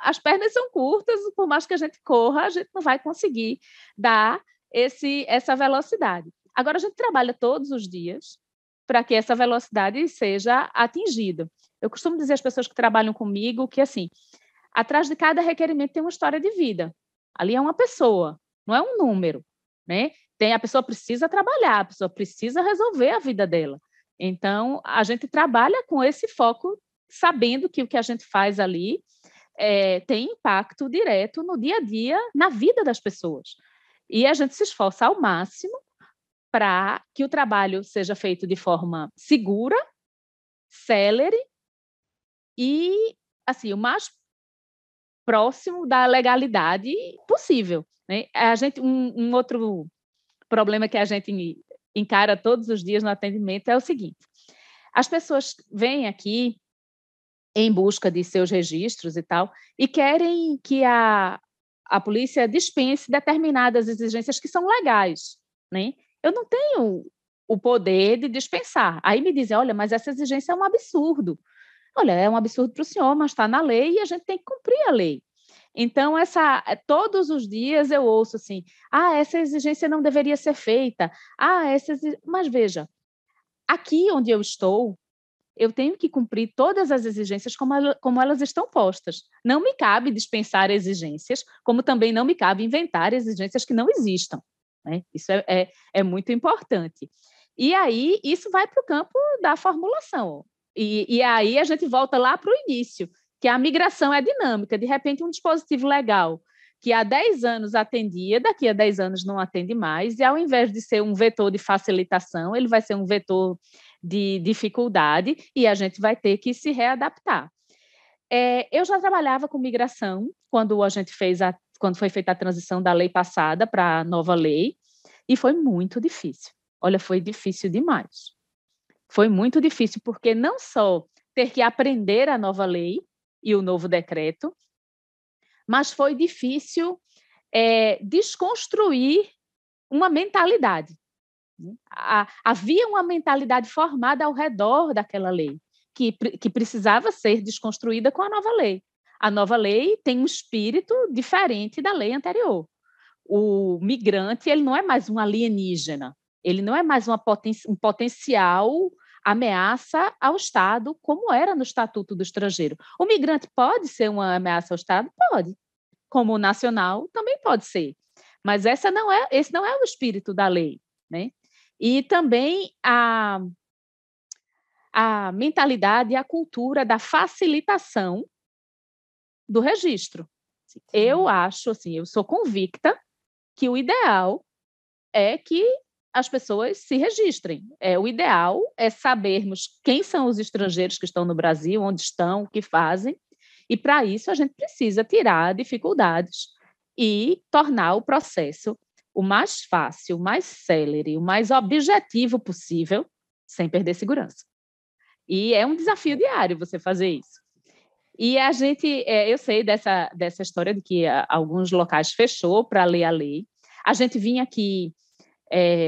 As pernas são curtas, por mais que a gente corra, a gente não vai conseguir dar essa velocidade. Agora, a gente trabalha todos os dias para que essa velocidade seja atingida. Eu costumo dizer às pessoas que trabalham comigo que, assim, atrás de cada requerimento tem uma história de vida. Ali é uma pessoa, não é um número, né? A pessoa precisa trabalhar, a pessoa precisa resolver a vida dela. Então, a gente trabalha com esse foco, sabendo que o que a gente faz ali tem impacto direto no dia a dia, na vida das pessoas. E a gente se esforça ao máximo para que o trabalho seja feito de forma segura, célere e, assim, o mais próximo da legalidade possível, né? Um outro problema que a gente encara todos os dias no atendimento é o seguinte: as pessoas vêm aqui em busca de seus registros e tal, e querem que a polícia dispense determinadas exigências que são legais, né? Eu não tenho o poder de dispensar. Aí me dizem, olha, mas essa exigência é um absurdo. Olha, é um absurdo para o senhor, mas está na lei e a gente tem que cumprir a lei. Então, todos os dias eu ouço assim, essa exigência não deveria ser feita. Mas veja, aqui onde eu estou, eu tenho que cumprir todas as exigências como elas estão postas. Não me cabe dispensar exigências, como também não me cabe inventar exigências que não existam, né? Isso é muito importante. E aí, isso vai para o campo da formulação. E aí a gente volta lá para o início, que a migração é dinâmica. De repente, um dispositivo legal que há 10 anos atendia, daqui a 10 anos não atende mais, e ao invés de ser um vetor de facilitação, ele vai ser um vetor de dificuldade, e a gente vai ter que se readaptar. Eu já trabalhava com migração quando foi feita a transição da lei passada para a nova lei, e foi muito difícil. Olha, foi difícil demais. Foi muito difícil, porque não só ter que aprender a nova lei e o novo decreto, mas foi difícil desconstruir uma mentalidade. Havia uma mentalidade formada ao redor daquela lei, que precisava ser desconstruída com a nova lei. A nova lei tem um espírito diferente da lei anterior. O migrante, ele não é mais um alienígena, ele não é mais um potencial ameaça ao Estado, como era no Estatuto do Estrangeiro. O migrante pode ser uma ameaça ao Estado? Pode. Como o nacional, também pode ser. Mas esse não é o espírito da lei, né? E também a mentalidade e a cultura da facilitação do registro. Eu acho, assim, eu sou convicta que o ideal é que as pessoas se registrem. O ideal é sabermos quem são os estrangeiros que estão no Brasil, onde estão, o que fazem, e para isso a gente precisa tirar dificuldades e tornar o processo o mais fácil, o mais célere, o mais objetivo possível, sem perder segurança. E é um desafio diário você fazer isso. E a gente, eu sei dessa história de que alguns locais fechou para ler a lei. A gente vinha aqui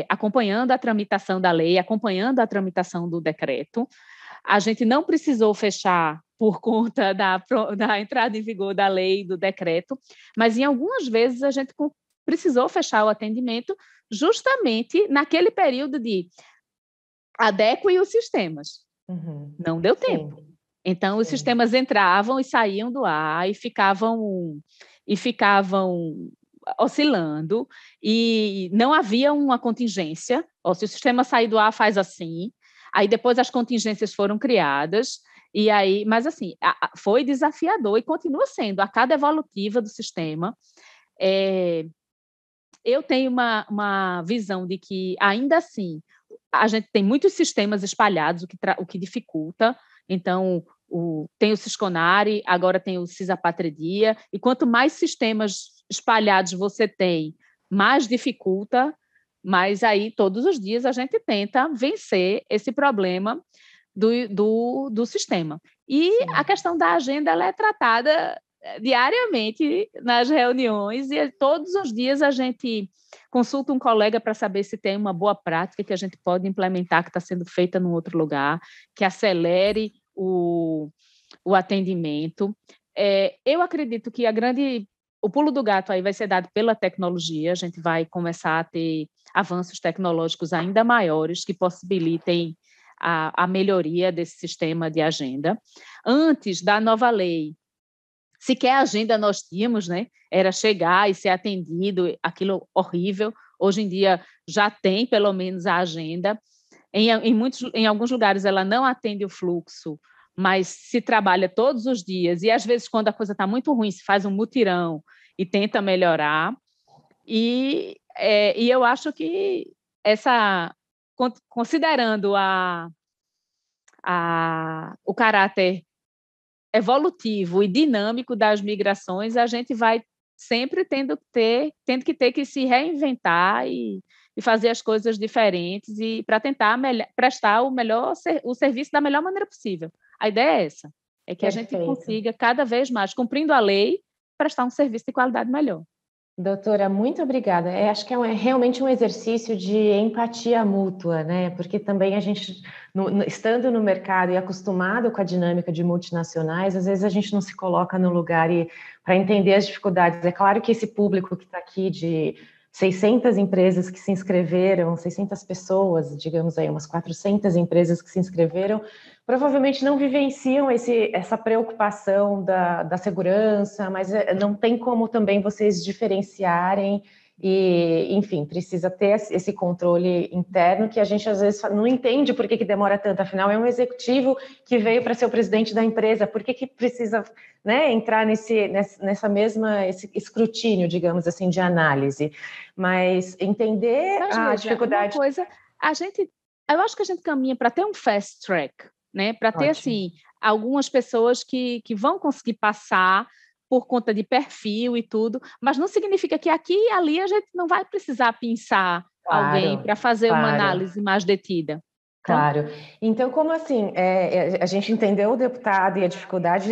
acompanhando a tramitação da lei, acompanhando a tramitação do decreto. A gente não precisou fechar por conta da entrada em vigor da lei e do decreto, mas em algumas vezes a gente precisou fechar o atendimento justamente naquele período de adequem os sistemas. Uhum. Não deu tempo. Sim. Então, os sistemas entravam e saíam do ar e ficavam oscilando, e não havia uma contingência. Se o sistema sair do ar, faz assim. Aí depois as contingências foram criadas, e aí, mas assim, foi desafiador e continua sendo a cada evolutiva do sistema. Eu tenho uma visão de que, ainda assim, a gente tem muitos sistemas espalhados, o que dificulta. Então, tem o Sisconari, agora tem o Cisapatredia, e quanto mais sistemas espalhados você tem, mais dificulta, mas aí todos os dias a gente tenta vencer esse problema do sistema. E Sim. A questão da agenda, ela é tratada diariamente nas reuniões, e todos os dias a gente consulta um colega para saber se tem uma boa prática que a gente pode implementar, que está sendo feita num outro lugar, que acelere o atendimento. Eu acredito que o pulo do gato aí vai ser dado pela tecnologia, a gente vai começar a ter avanços tecnológicos ainda maiores que possibilitem a melhoria desse sistema de agenda. Antes da nova lei, sequer agenda nós tínhamos, né? Era chegar e ser atendido, aquilo horrível. Hoje em dia já tem pelo menos a agenda. Em alguns lugares ela não atende o fluxo, mas se trabalha todos os dias e às vezes quando a coisa está muito ruim se faz um mutirão e tenta melhorar. E eu acho que considerando o caráter evolutivo e dinâmico das migrações, a gente vai sempre tendo que se reinventar e fazer as coisas diferentes e para tentar prestar o serviço da melhor maneira possível. A ideia é essa, é que Perfeito. A gente consiga cada vez mais, cumprindo a lei, prestar um serviço de qualidade melhor. Doutora, muito obrigada. Acho que é realmente um exercício de empatia mútua, né? Porque também a gente, estando no mercado e acostumado com a dinâmica de multinacionais, às vezes a gente não se coloca no lugar para entender as dificuldades. É claro que esse público que está aqui de 600 empresas que se inscreveram, 600 pessoas, digamos aí, umas 400 empresas que se inscreveram, provavelmente não vivenciam essa preocupação da segurança, mas não tem como também vocês diferenciarem e, enfim, precisa ter esse controle interno que a gente às vezes não entende por que demora tanto, afinal é um executivo que veio para ser o presidente da empresa, por que precisa, né, entrar nessa mesma esse escrutínio, digamos assim, de análise, mas entender a dificuldade... Uma coisa, eu acho que a gente caminha para ter um fast track, né? Para ter, assim, algumas pessoas que vão conseguir passar por conta de perfil e tudo, mas não significa que aqui e ali a gente não vai precisar pensar alguém para fazer uma análise mais detida. Claro. Então, como assim? A gente entendeu o deputado e a dificuldade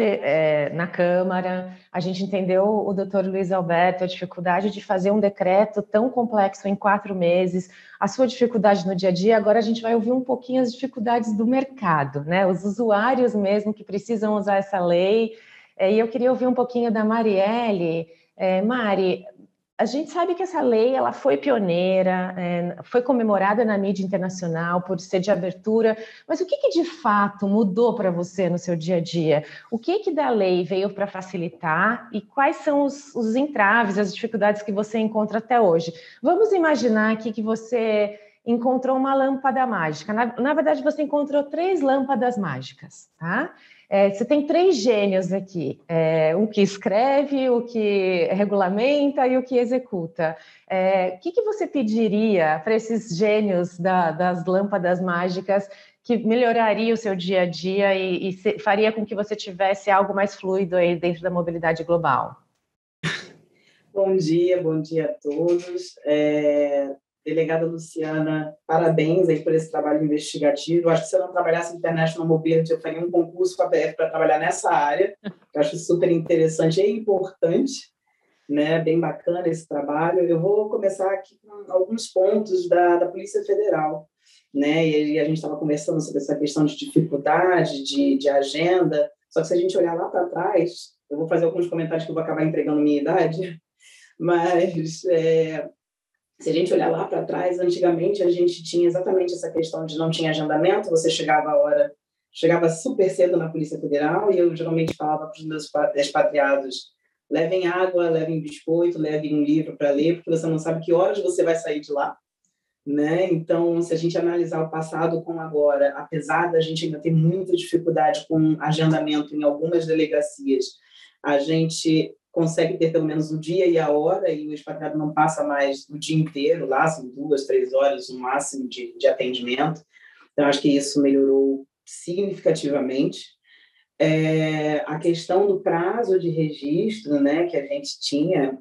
na Câmara, a gente entendeu o doutor Luiz Alberto, a dificuldade de fazer um decreto tão complexo em 4 meses, a sua dificuldade no dia a dia. Agora a gente vai ouvir um pouquinho as dificuldades do mercado, né? Os usuários mesmo que precisam usar essa lei. E eu queria ouvir um pouquinho da Marielle. Mari, a gente sabe que essa lei ela foi pioneira, foi comemorada na mídia internacional por ser de abertura, mas o que de fato mudou para você no seu dia a dia? O que da lei veio para facilitar e quais são os entraves, as dificuldades que você encontra até hoje? Vamos imaginar aqui que você encontrou uma lâmpada mágica. Na verdade, você encontrou 3 lâmpadas mágicas, tá? Você tem 3 gênios aqui, o que escreve, o que regulamenta e o que executa. O que você pediria para esses gênios das lâmpadas mágicas que melhoraria o seu dia a dia e faria com que você tivesse algo mais fluido aí dentro da mobilidade global? Bom dia a todos. Delegada Luciana, parabéns aí por esse trabalho investigativo. Eu acho que se eu não trabalhasse em International Mobility, eu faria um concurso com a BF para trabalhar nessa área. Eu acho super interessante e importante, né? Bem bacana esse trabalho. Eu vou começar aqui com alguns pontos da Polícia Federal, né? E a gente estava conversando sobre essa questão de dificuldade, de agenda. Só que se a gente olhar lá para trás, eu vou fazer alguns comentários que eu vou acabar entregando minha idade, mas... Se a gente olhar lá para trás, antigamente a gente tinha exatamente essa questão de não tinha agendamento, você chegava super cedo na Polícia Federal e eu geralmente falava para os meus expatriados, levem água, levem biscoito, levem um livro para ler, porque você não sabe que horas você vai sair de lá, né? Então, se a gente analisar o passado com agora, apesar da gente ainda ter muita dificuldade com agendamento em algumas delegacias, a gente consegue ter pelo menos o dia e a hora, e o expatriado não passa mais o dia inteiro lá, são 2, 3 horas no máximo de atendimento. Então, acho que isso melhorou significativamente. A questão do prazo de registro, né, que a gente tinha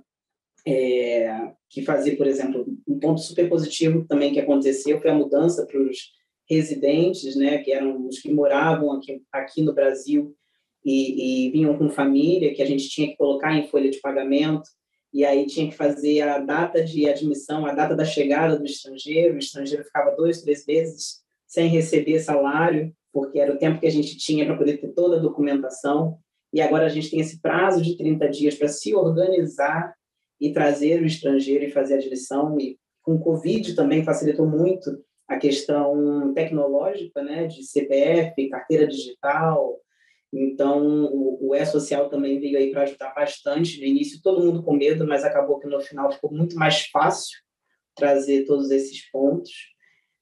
que fazer, por exemplo, um ponto super positivo também que aconteceu foi a mudança para os residentes, né, que eram os que moravam aqui no Brasil, e vinham com família, que a gente tinha que colocar em folha de pagamento, e aí tinha que fazer a data de admissão, a data da chegada do estrangeiro. O estrangeiro ficava 2, 3 meses sem receber salário, porque era o tempo que a gente tinha para poder ter toda a documentação. e agora a gente tem esse prazo de 30 dias para se organizar e trazer o estrangeiro e fazer a admissão, e com o Covid também facilitou muito a questão tecnológica, né, de CPF, carteira digital. Então, o E-Social também veio aí para ajudar bastante. No início, todo mundo com medo, mas acabou que no final ficou muito mais fácil trazer todos esses pontos.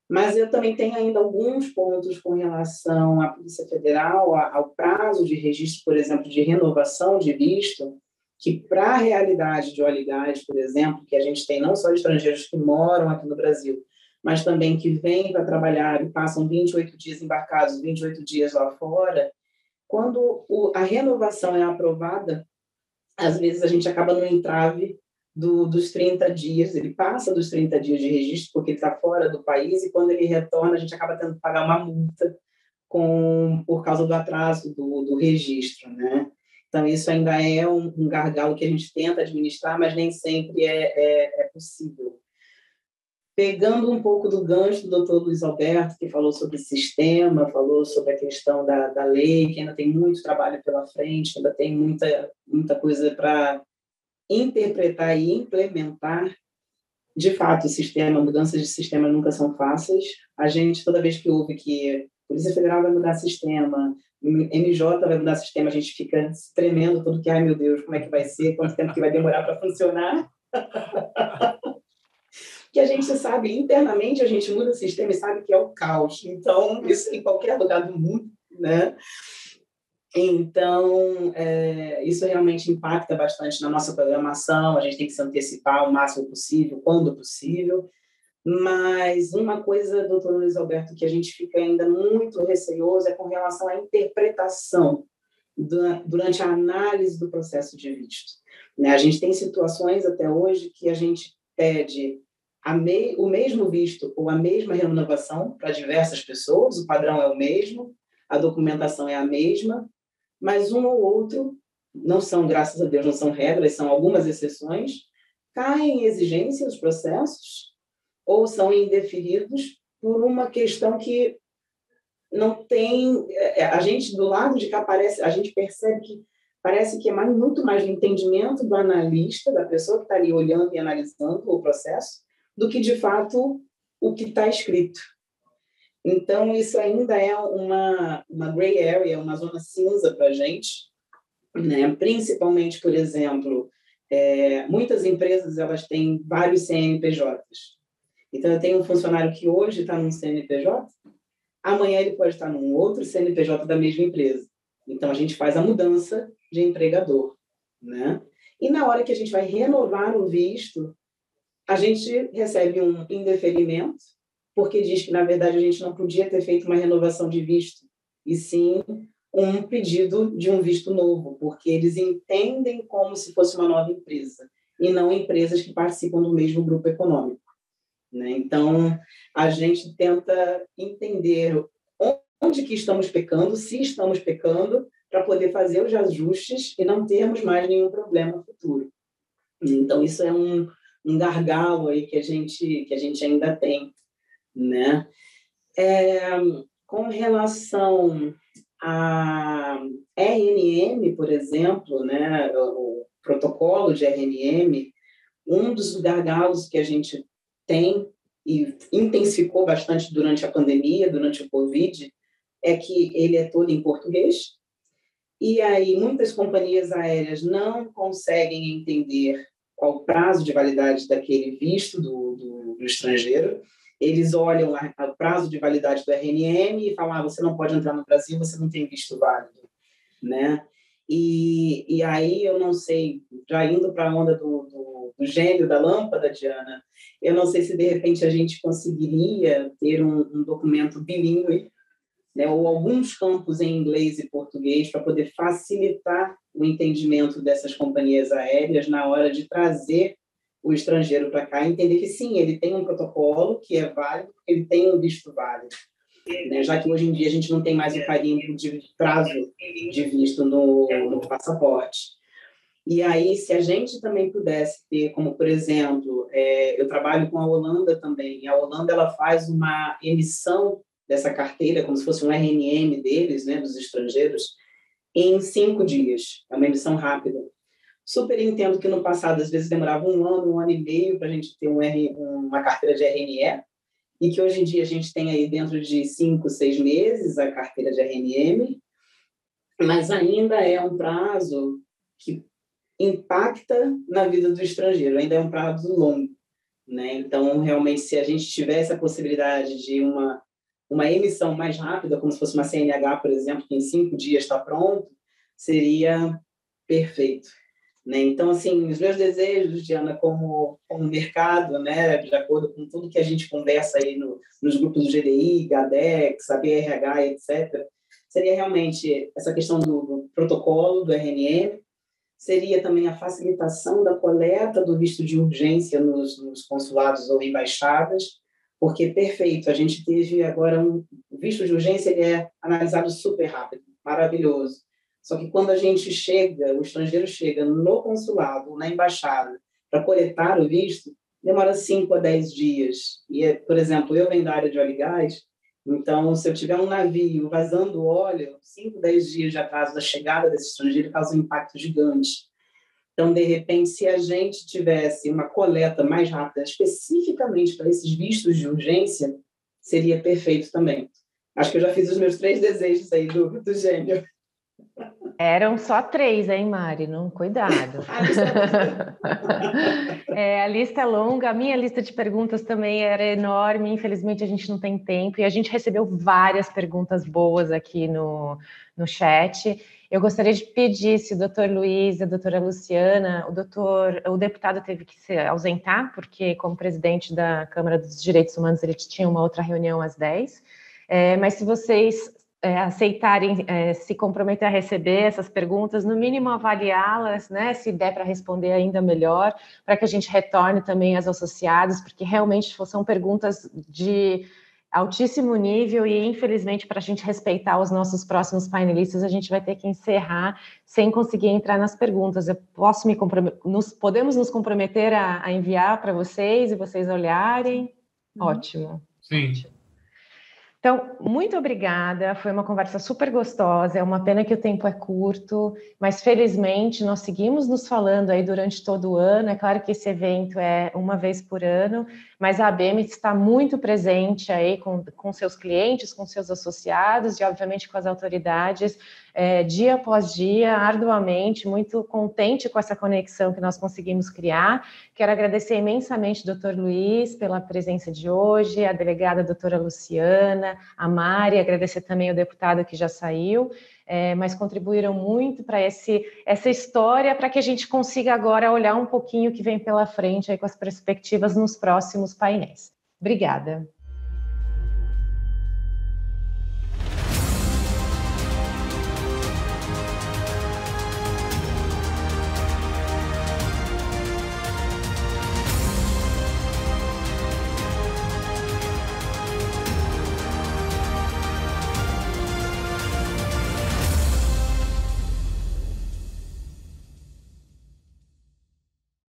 Mas eu também tenho ainda alguns pontos com relação à Polícia Federal, ao prazo de registro, por exemplo, de renovação de visto, que para a realidade de óleo e gás, por exemplo, que a gente tem não só estrangeiros que moram aqui no Brasil, mas também que vêm para trabalhar e passam 28 dias embarcados, 28 dias lá fora, quando a renovação é aprovada, às vezes a gente acaba no entrave dos 30 dias, ele passa dos 30 dias de registro porque ele está fora do país, e quando ele retorna, a gente acaba tendo que pagar uma multa por causa do atraso do registro, né? Então, isso ainda é um gargalo que a gente tenta administrar, mas nem sempre é possível. Pegando um pouco do gancho do doutor Luiz Alberto, que falou sobre o sistema, falou sobre a questão da lei, que ainda tem muito trabalho pela frente, ainda tem muita coisa para interpretar e implementar. De fato, mudanças de sistema nunca são fáceis. A gente, toda vez que ouve que a Polícia Federal vai mudar sistema, MJ vai mudar sistema, a gente fica tremendo tudo que, ai meu Deus, como é que vai ser, quanto tempo que vai demorar para funcionar. Que a gente sabe, internamente a gente muda o sistema e sabe que é o caos. Então, isso em qualquer lugar do mundo, né? Então, isso realmente impacta bastante na nossa programação, a gente tem que se antecipar o máximo possível, quando possível. Mas uma coisa, doutor Luiz Alberto, que a gente fica ainda muito receoso é com relação à interpretação durante a análise do processo de visto. A gente tem situações até hoje que a gente pede o mesmo visto ou a mesma renovação para diversas pessoas, o padrão é o mesmo, a documentação é a mesma, mas um ou outro, não são, graças a Deus, não são regras, são algumas exceções, caem em exigência os processos ou são indeferidos por uma questão que não tem... A gente, do lado de cá, a gente percebe que parece que é muito mais do entendimento do analista, da pessoa que está ali olhando e analisando o processo, do que, de fato, o que está escrito. Então, isso ainda é uma gray area, uma zona cinza para a gente, né? Principalmente, por exemplo, muitas empresas elas têm vários CNPJs. Então, eu tenho um funcionário que hoje está num CNPJ, amanhã ele pode estar num outro CNPJ da mesma empresa. Então, a gente faz a mudança de empregador, né? E na hora que a gente vai renovar o visto, a gente recebe um indeferimento, porque diz que, na verdade, a gente não podia ter feito uma renovação de visto, e sim um pedido de um visto novo, porque eles entendem como se fosse uma nova empresa, e não empresas que participam do mesmo grupo econômico, né? Então, a gente tenta entender onde que estamos pecando, se estamos pecando, para poder fazer os ajustes e não termos mais nenhum problema futuro. Então, isso é um gargalo aí que a gente ainda tem, né? Com relação a RNM, por exemplo, né, o protocolo de RNM, um dos gargalos que a gente tem e intensificou bastante durante a pandemia, durante o Covid, é que ele é todo em português, e aí muitas companhias aéreas não conseguem entender qual o prazo de validade daquele visto do estrangeiro. Eles olham o prazo de validade do RNM e falam, você não pode entrar no Brasil, você não tem visto válido, né? E aí, eu não sei, já indo para a onda do gênio da lâmpada, Diana, eu não sei se, de repente, a gente conseguiria ter um documento bilíngue, né, ou alguns campos em inglês e português para poder facilitar o entendimento dessas companhias aéreas na hora de trazer o estrangeiro para cá, entender que, sim, ele tem um protocolo que é válido, ele tem um visto válido, né, já que hoje em dia a gente não tem mais o carimbo de prazo de visto no passaporte. E aí, se a gente também pudesse ter, como, por exemplo, eu trabalho com a Holanda também, e a Holanda ela faz uma emissão dessa carteira, como se fosse um RNM deles, né, dos estrangeiros, em 5 dias. É uma emissão rápida. Super entendo que no passado, às vezes, demorava 1 ano e meio para a gente ter uma carteira de RNE, e que hoje em dia a gente tem aí dentro de 5, 6 meses a carteira de RNM, mas ainda é um prazo que impacta na vida do estrangeiro, ainda é um prazo longo, né? Então, realmente, se a gente tivesse a possibilidade de uma emissão mais rápida, como se fosse uma CNH, por exemplo, que em 5 dias está pronto, seria perfeito, né? Então, assim, os meus desejos, Diana, como mercado, né, de acordo com tudo que a gente conversa aí nos grupos do GDI, GADEX, ABRH, etc., seria realmente essa questão do protocolo, do RNM, seria também a facilitação da coleta do visto de urgência nos consulados ou embaixadas, porque, perfeito, a gente teve agora o visto de urgência, ele é analisado super rápido, maravilhoso. Só que quando a gente chega, o estrangeiro chega no consulado, na embaixada, para coletar o visto, demora 5 a 10 dias. E, por exemplo, eu venho da área de óleo e gás, então, se eu tiver um navio vazando óleo, 5, 10 dias de atraso da chegada desse estrangeiro causa um impacto gigante. Então, de repente, se a gente tivesse uma coleta mais rápida, especificamente para esses vistos de urgência, seria perfeito também. Acho que eu já fiz os meus 3 desejos aí do gênio. Eram só 3, hein, Mari? Não, cuidado. A lista é longa, a minha lista de perguntas também era enorme, infelizmente a gente não tem tempo, e a gente recebeu várias perguntas boas aqui no chat. Eu gostaria de pedir se o doutor Luiz e a doutora Luciana, o deputado teve que se ausentar, porque como presidente da Câmara dos Direitos Humanos ele tinha uma outra reunião às 10, mas se vocês aceitarem se comprometer a receber essas perguntas, no mínimo avaliá-las, né, se der para responder ainda melhor, para que a gente retorne também às associadas, porque realmente são perguntas de altíssimo nível e, infelizmente, para a gente respeitar os nossos próximos painelistas, a gente vai ter que encerrar sem conseguir entrar nas perguntas. Podemos nos comprometer a enviar para vocês e vocês olharem? Ótimo. Sim. Ótimo. Então, muito obrigada, foi uma conversa super gostosa, é uma pena que o tempo é curto, mas felizmente nós seguimos nos falando aí durante todo o ano, é claro que esse evento é uma vez por ano, mas a ABM está muito presente aí com seus clientes, com seus associados e obviamente com as autoridades, dia após dia, arduamente, muito contente com essa conexão que nós conseguimos criar. Quero agradecer imensamente ao Dr. Luiz pela presença de hoje, a delegada doutora Luciana, a Mari, agradecer também ao deputado que já saiu, mas contribuíram muito para essa história, para que a gente consiga agora olhar um pouquinho o que vem pela frente aí com as perspectivas nos próximos painéis. Obrigada.